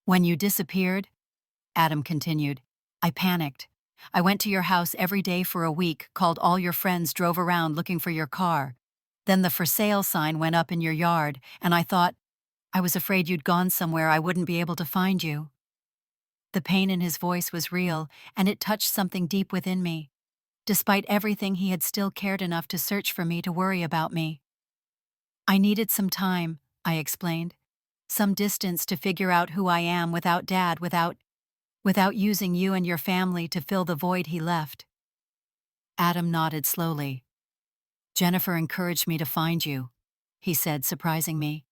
"When you disappeared," Adam continued, "I panicked. I went to your house every day for a week, called all your friends, drove around looking for your car. Then the for sale sign went up in your yard, and I was afraid you'd gone somewhere I wouldn't be able to find you." The pain in his voice was real, and it touched something deep within me. Despite everything, he had still cared enough to search for me, to worry about me. "I needed some time," I explained. "Some distance to figure out who I am without Dad, without using you and your family to fill the void he left." Adam nodded slowly. "Jennifer encouraged me to find you," he said, surprising me.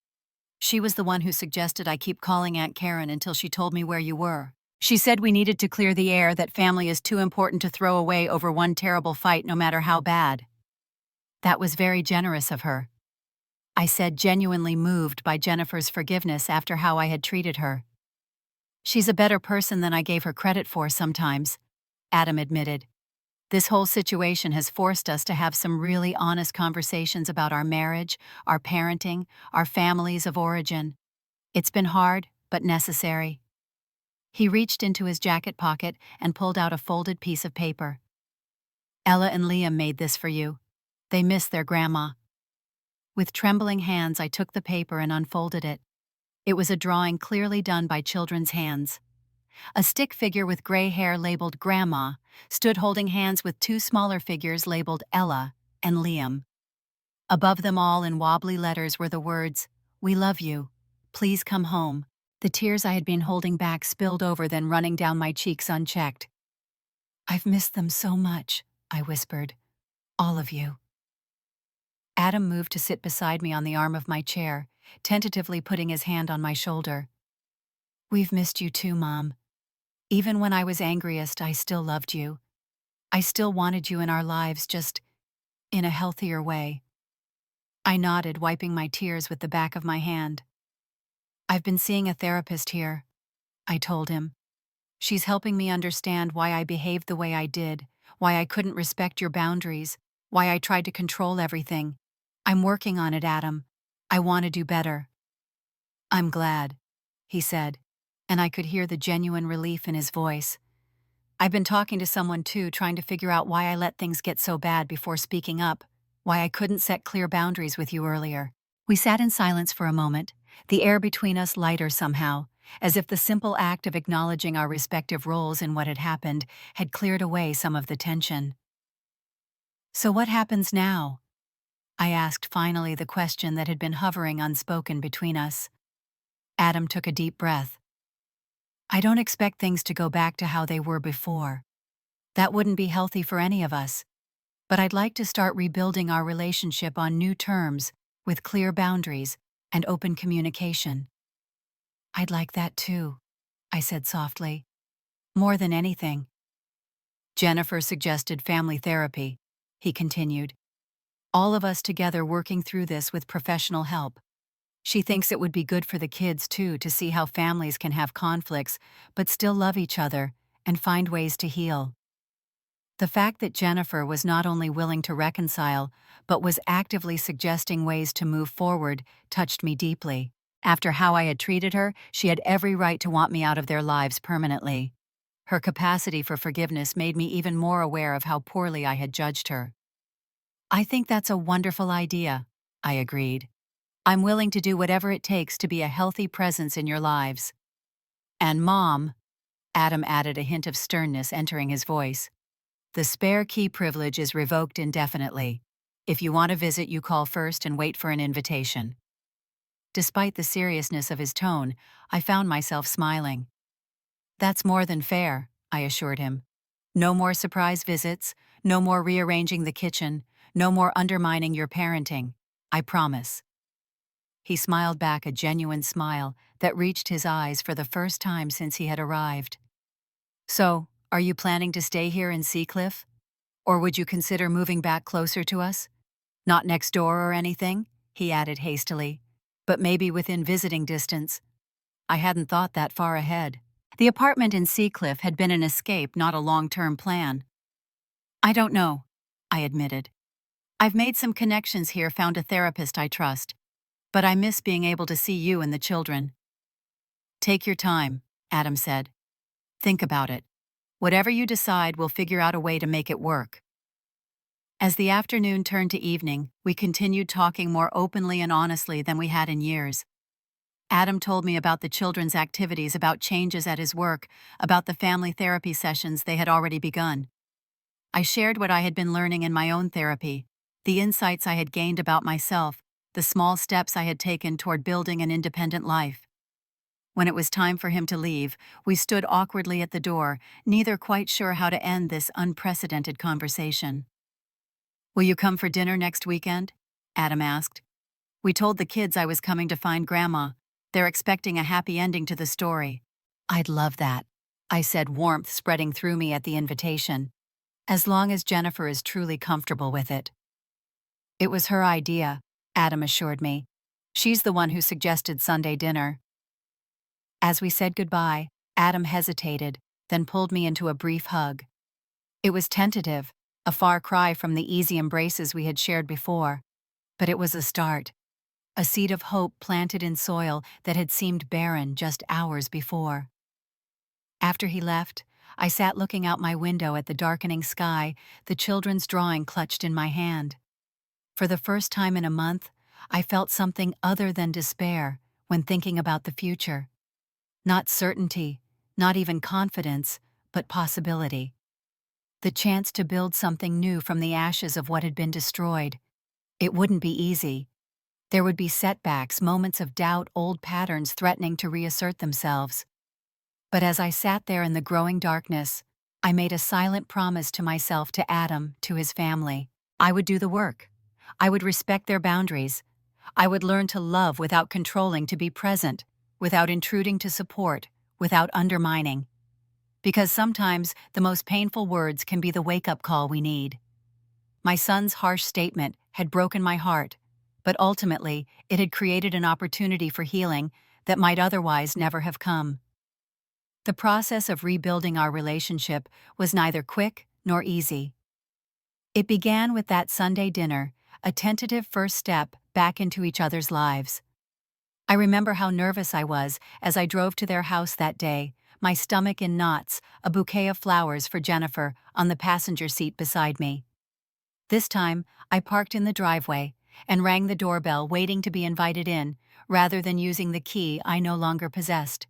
"She was the one who suggested I keep calling Aunt Karen until she told me where you were. She said we needed to clear the air, that family is too important to throw away over one terrible fight, no matter how bad." "That was very generous of her," I said, genuinely moved by Jennifer's forgiveness after how I had treated her. "She's a better person than I gave her credit for sometimes," Adam admitted. "This whole situation has forced us to have some really honest conversations about our marriage, our parenting, our families of origin. It's been hard, but necessary." He reached into his jacket pocket and pulled out a folded piece of paper. "Ella and Liam made this for you. They miss their grandma." With trembling hands, I took the paper and unfolded it. It was a drawing clearly done by children's hands. A stick figure with gray hair labeled Grandma stood holding hands with two smaller figures labeled Ella and Liam. Above them all in wobbly letters were the words, "We love you. Please come home." The tears I had been holding back spilled over, then running down my cheeks unchecked. "I've missed them so much," I whispered. "All of you." Adam moved to sit beside me on the arm of my chair, tentatively putting his hand on my shoulder. "We've missed you too, Mom. Even when I was angriest, I still loved you. I still wanted you in our lives, just in a healthier way." I nodded, wiping my tears with the back of my hand. "I've been seeing a therapist here," I told him. "She's helping me understand why I behaved the way I did, why I couldn't respect your boundaries, why I tried to control everything. I'm working on it, Adam. I want to do better." "I'm glad," he said, and I could hear the genuine relief in his voice. "I've been talking to someone too, trying to figure out why I let things get so bad before speaking up, why I couldn't set clear boundaries with you earlier." We sat in silence for a moment, the air between us lighter somehow, as if the simple act of acknowledging our respective roles in what had happened had cleared away some of the tension. "So what happens now?" I asked finally, the question that had been hovering unspoken between us. Adam took a deep breath. "I don't expect things to go back to how they were before. That wouldn't be healthy for any of us. But I'd like to start rebuilding our relationship on new terms, with clear boundaries and open communication." "I'd like that too," I said softly. "More than anything." "Jennifer suggested family therapy," he continued. "All of us together working through this with professional help. She thinks it would be good for the kids too, to see how families can have conflicts but still love each other and find ways to heal." The fact that Jennifer was not only willing to reconcile, but was actively suggesting ways to move forward touched me deeply. After how I had treated her, she had every right to want me out of their lives permanently. Her capacity for forgiveness made me even more aware of how poorly I had judged her. "I think that's a wonderful idea," I agreed. "I'm willing to do whatever it takes to be a healthy presence in your lives." "And Mom," Adam added, a hint of sternness entering his voice, "the spare key privilege is revoked indefinitely. If you want to visit, you call first and wait for an invitation." Despite the seriousness of his tone, I found myself smiling. "That's more than fair," I assured him. "No more surprise visits, no more rearranging the kitchen, no more undermining your parenting. I promise." He smiled back, a genuine smile that reached his eyes for the first time since he had arrived. "So, are you planning to stay here in Seacliff? Or would you consider moving back closer to us? Not next door or anything," he added hastily, "but maybe within visiting distance." I hadn't thought that far ahead. The apartment in Seacliff had been an escape, not a long-term plan. "I don't know," I admitted. "I've made some connections here, found a therapist I trust, but I miss being able to see you and the children." "Take your time," Adam said. "Think about it. Whatever you decide, we'll figure out a way to make it work." As the afternoon turned to evening, we continued talking more openly and honestly than we had in years. Adam told me about the children's activities, about changes at his work, about the family therapy sessions they had already begun. I shared what I had been learning in my own therapy, the insights I had gained about myself, the small steps I had taken toward building an independent life. When it was time for him to leave, we stood awkwardly at the door, neither quite sure how to end this unprecedented conversation. "Will you come for dinner next weekend?" Adam asked. "We told the kids I was coming to find Grandma. They're expecting a happy ending to the story." "I'd love that," I said, warmth spreading through me at the invitation. "As long as Jennifer is truly comfortable with it." "It was her idea," Adam assured me. "She's the one who suggested Sunday dinner." As we said goodbye, Adam hesitated, then pulled me into a brief hug. It was tentative, a far cry from the easy embraces we had shared before, but it was a start, a seed of hope planted in soil that had seemed barren just hours before. After he left, I sat looking out my window at the darkening sky, the children's drawing clutched in my hand. For the first time in a month, I felt something other than despair when thinking about the future. Not certainty, not even confidence, but possibility. The chance to build something new from the ashes of what had been destroyed. It wouldn't be easy. There would be setbacks, moments of doubt, old patterns threatening to reassert themselves. But as I sat there in the growing darkness, I made a silent promise to myself, to Adam, to his family. I would do the work. I would respect their boundaries. I would learn to love without controlling, to be present, without intruding, to support, without undermining. Because sometimes the most painful words can be the wake-up call we need. My son's harsh statement had broken my heart, but ultimately it had created an opportunity for healing that might otherwise never have come. The process of rebuilding our relationship was neither quick nor easy. It began with that Sunday dinner, a tentative first step back into each other's lives. I remember how nervous I was as I drove to their house that day, my stomach in knots, a bouquet of flowers for Jennifer on the passenger seat beside me. This time, I parked in the driveway and rang the doorbell, waiting to be invited in, rather than using the key I no longer possessed.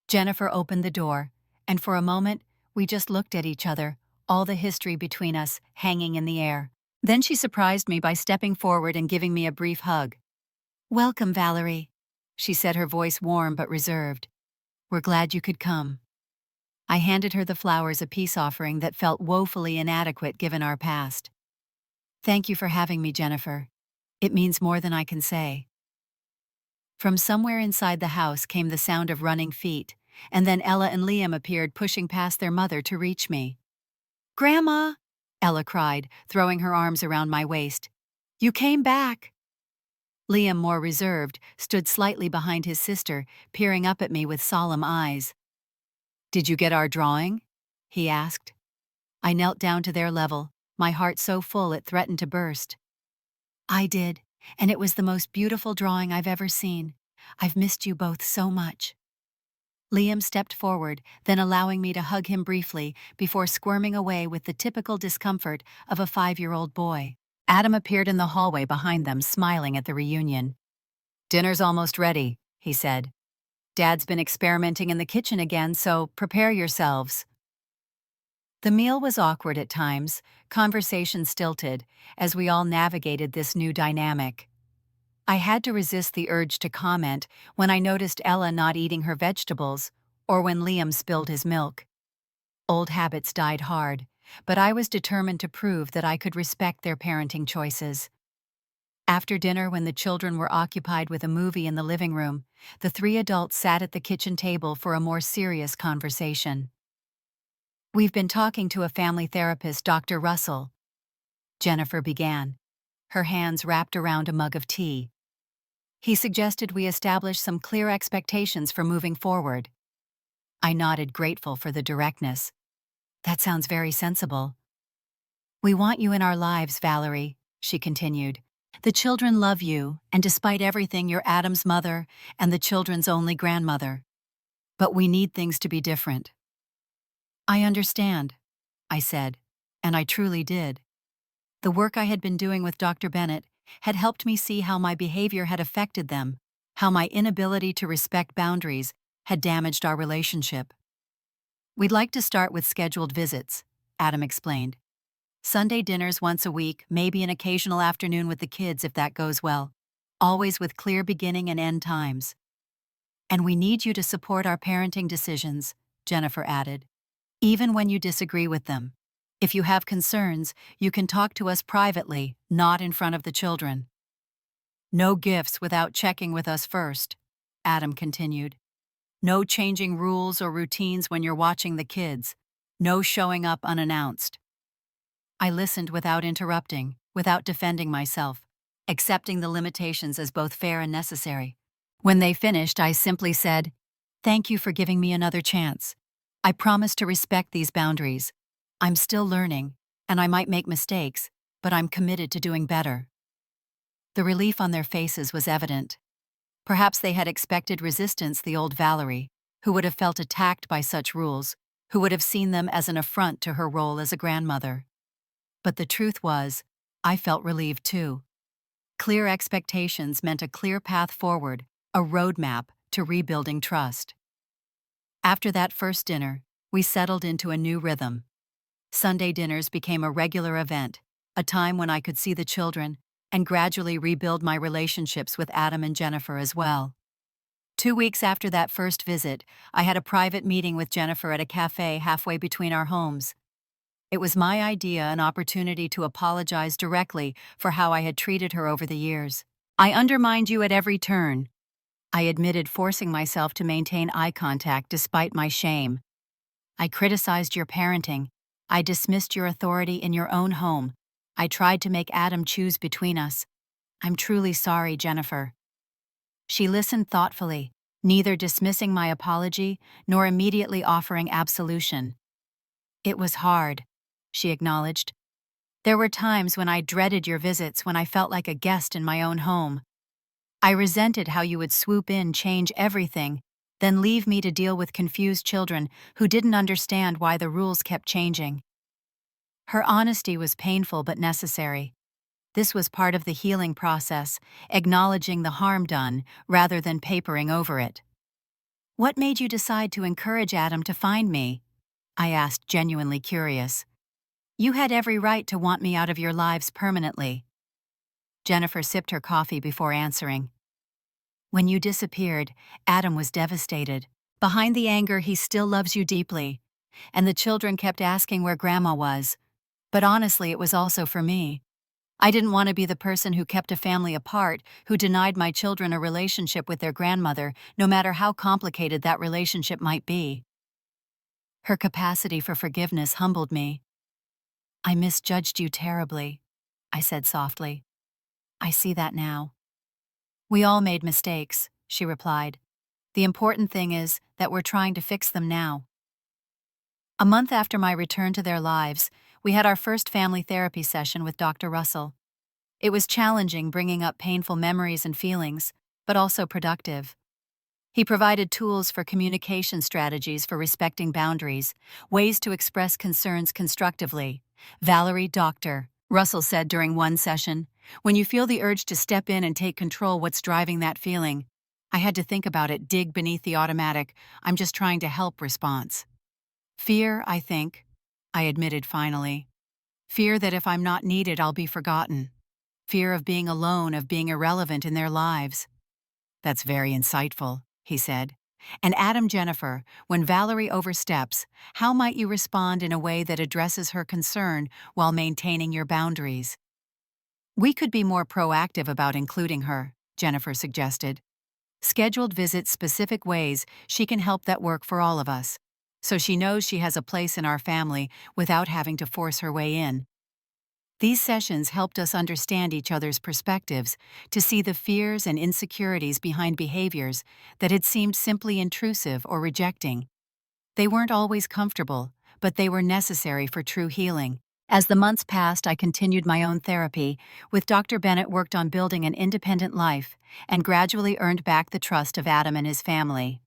Jennifer opened the door, and for a moment, we just looked at each other, all the history between us hanging in the air. Then she surprised me by stepping forward and giving me a brief hug. "Welcome, Valerie," she said, her voice warm but reserved. "We're glad you could come." I handed her the flowers, a peace offering that felt woefully inadequate given our past. "Thank you for having me, Jennifer. It means more than I can say." From somewhere inside the house came the sound of running feet, and then Ella and Liam appeared, pushing past their mother to reach me. "Grandma!" Ella cried, throwing her arms around my waist. "You came back!" Liam, more reserved, stood slightly behind his sister, peering up at me with solemn eyes. "Did you get our drawing?" he asked. I knelt down to their level, my heart so full it threatened to burst. "I did, and it was the most beautiful drawing I've ever seen. I've missed you both so much." Liam stepped forward, then allowing me to hug him briefly before squirming away with the typical discomfort of a 5-year-old boy. Adam appeared in the hallway behind them, smiling at the reunion. "Dinner's almost ready," he said. "Dad's been experimenting in the kitchen again, so prepare yourselves." The meal was awkward at times, conversation stilted, as we all navigated this new dynamic. I had to resist the urge to comment when I noticed Ella not eating her vegetables, or when Liam spilled his milk. Old habits died hard, but I was determined to prove that I could respect their parenting choices. After dinner, when the children were occupied with a movie in the living room, the 3 adults sat at the kitchen table for a more serious conversation. "We've been talking to a family therapist, Dr. Russell," Jennifer began, her hands wrapped around a mug of tea. "He suggested we establish some clear expectations for moving forward." I nodded, grateful for the directness. "That sounds very sensible." "We want you in our lives, Valerie," she continued. "The children love you, and despite everything, you're Adam's mother and the children's only grandmother. But we need things to be different." "I understand," I said, and I truly did. The work I had been doing with Dr. Bennett had helped me see how my behavior had affected them, how my inability to respect boundaries had damaged our relationship. "We'd like to start with scheduled visits," Adam explained. "Sunday dinners once a week, maybe an occasional afternoon with the kids if that goes well. Always with clear beginning and end times." "And we need you to support our parenting decisions," Jennifer added. "Even when you disagree with them. If you have concerns, you can talk to us privately, not in front of the children." "No gifts without checking with us first," Adam continued. "No changing rules or routines when you're watching the kids. No showing up unannounced." I listened without interrupting, without defending myself, accepting the limitations as both fair and necessary. When they finished, I simply said, "Thank you for giving me another chance. I promise to respect these boundaries. I'm still learning, and I might make mistakes, but I'm committed to doing better." The relief on their faces was evident. Perhaps they had expected resistance, the old Valerie, who would have felt attacked by such rules, who would have seen them as an affront to her role as a grandmother. But the truth was, I felt relieved too. Clear expectations meant a clear path forward, a roadmap to rebuilding trust. After that first dinner, we settled into a new rhythm. Sunday dinners became a regular event, a time when I could see the children and gradually rebuild my relationships with Adam and Jennifer as well. 2 weeks after that first visit, I had a private meeting with Jennifer at a cafe halfway between our homes. It was my idea, an opportunity to apologize directly for how I had treated her over the years. "I undermined you at every turn," I admitted, forcing myself to maintain eye contact despite my shame. "I criticized your parenting. I dismissed your authority in your own home. I tried to make Adam choose between us. I'm truly sorry, Jennifer." She listened thoughtfully, neither dismissing my apology nor immediately offering absolution. "It was hard," she acknowledged. "There were times when I dreaded your visits, when I felt like a guest in my own home. I resented how you would swoop in, change everything, then leave me to deal with confused children who didn't understand why the rules kept changing." Her honesty was painful but necessary. This was part of the healing process, acknowledging the harm done rather than papering over it. "What made you decide to encourage Adam to find me?" I asked, genuinely curious. "You had every right to want me out of your lives permanently." Jennifer sipped her coffee before answering. "When you disappeared, Adam was devastated. Behind the anger, he still loves you deeply. And the children kept asking where Grandma was. But honestly, it was also for me. I didn't want to be the person who kept a family apart, who denied my children a relationship with their grandmother, no matter how complicated that relationship might be." Her capacity for forgiveness humbled me. "I misjudged you terribly," I said softly. "I see that now." "We all made mistakes," she replied. "The important thing is that we're trying to fix them now." A month after my return to their lives, we had our first family therapy session with Dr. Russell. It was challenging, bringing up painful memories and feelings, but also productive. He provided tools for communication strategies for respecting boundaries, ways to express concerns constructively. "Valerie, Dr. Russell said during one session, when you feel the urge to step in and take control, what's driving that feeling?" I had to think about it, dig beneath the automatic, "I'm just trying to help" response. "Fear, I think," I admitted finally. "Fear that if I'm not needed, I'll be forgotten. Fear of being alone, of being irrelevant in their lives." "That's very insightful," he said. "And Adam, Jennifer, when Valerie oversteps, how might you respond in a way that addresses her concern while maintaining your boundaries?" "We could be more proactive about including her," Jennifer suggested. "Scheduled visits, specific ways she can help that work for all of us, so she knows she has a place in our family without having to force her way in." These sessions helped us understand each other's perspectives, to see the fears and insecurities behind behaviors that had seemed simply intrusive or rejecting. They weren't always comfortable, but they were necessary for true healing. As the months passed, I continued my own therapy, with Dr. Bennett worked on building an independent life, and gradually earned back the trust of Adam and his family.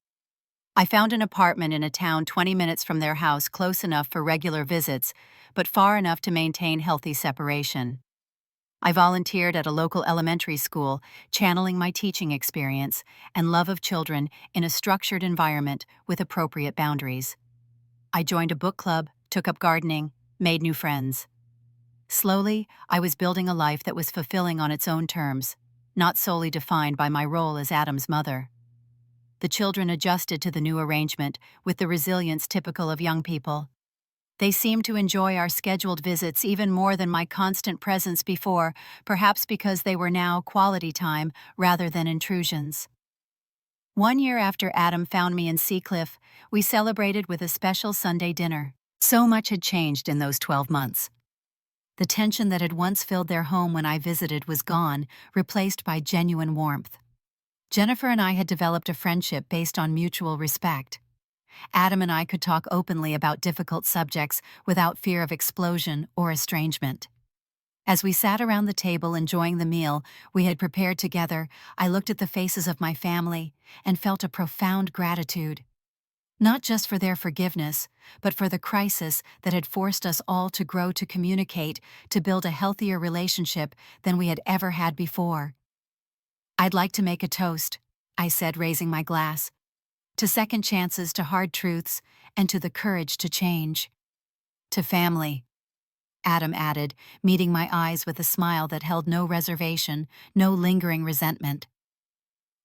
I found an apartment in a town 20 minutes from their house, close enough for regular visits, but far enough to maintain healthy separation. I volunteered at a local elementary school, channeling my teaching experience and love of children in a structured environment with appropriate boundaries. I joined a book club, took up gardening, made new friends. Slowly, I was building a life that was fulfilling on its own terms, not solely defined by my role as Adam's mother. The children adjusted to the new arrangement with the resilience typical of young people. They seemed to enjoy our scheduled visits even more than my constant presence before, perhaps because they were now quality time rather than intrusions. 1 year after Adam found me in Seacliff, we celebrated with a special Sunday dinner. So much had changed in those 12 months. The tension that had once filled their home when I visited was gone, replaced by genuine warmth. Jennifer and I had developed a friendship based on mutual respect. Adam and I could talk openly about difficult subjects without fear of explosion or estrangement. As we sat around the table enjoying the meal we had prepared together, I looked at the faces of my family and felt a profound gratitude. Not just for their forgiveness, but for the crisis that had forced us all to grow, to communicate, to build a healthier relationship than we had ever had before. "I'd like to make a toast," I said, raising my glass. to second chances, to hard truths, and to the courage to change. To family, Adam added, meeting my eyes with a smile that held no reservation, no lingering resentment.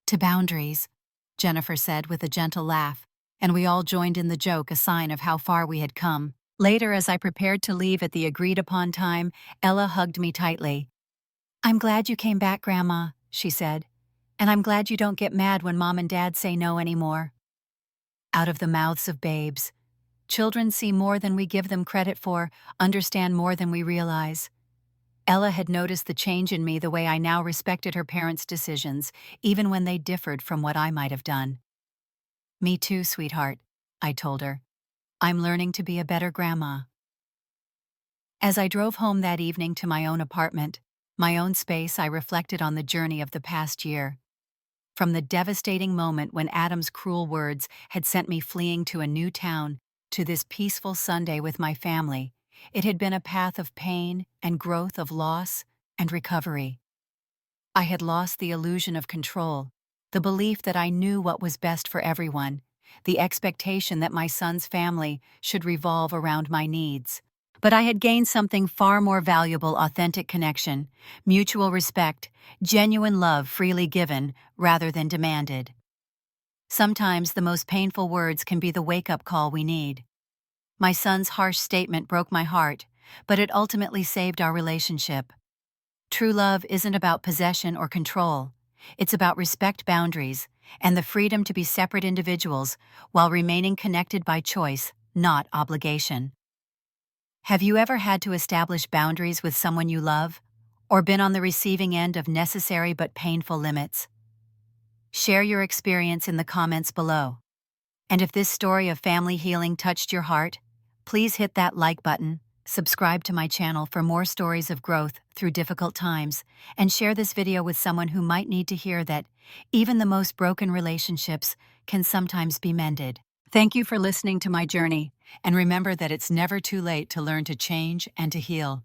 To boundaries, Jennifer said with a gentle laugh, and we all joined in the joke, a sign of how far we had come. Later, as I prepared to leave at the agreed-upon time, Ella hugged me tightly. "I'm glad you came back, Grandma," she said, "and I'm glad you don't get mad when Mom and Dad say no anymore." Out of the mouths of babes, children see more than we give them credit for, understand more than we realize. Ella had noticed the change in me, the way I now respected her parents' decisions, even when they differed from what I might have done. "Me too, sweetheart," I told her. "I'm learning to be a better grandma." As I drove home that evening to my own apartment, my own space, I reflected on the journey of the past year. From the devastating moment when Adam's cruel words had sent me fleeing to a new town, to this peaceful Sunday with my family, it had been a path of pain and growth, of loss and recovery. I had lost the illusion of control, the belief that I knew what was best for everyone, the expectation that my son's family should revolve around my needs. But I had gained something far more valuable: authentic connection, mutual respect, genuine love freely given rather than demanded. Sometimes the most painful words can be the wake-up call we need. My son's harsh statement broke my heart, but it ultimately saved our relationship. True love isn't about possession or control. It's about respect, boundaries, and the freedom to be separate individuals while remaining connected by choice, not obligation. Have you ever had to establish boundaries with someone you love, or been on the receiving end of necessary but painful limits? Share your experience in the comments below. And if this story of family healing touched your heart, please hit that like button, subscribe to my channel for more stories of growth through difficult times, and share this video with someone who might need to hear that even the most broken relationships can sometimes be mended. Thank you for listening to my journey, and remember that it's never too late to learn to change and to heal.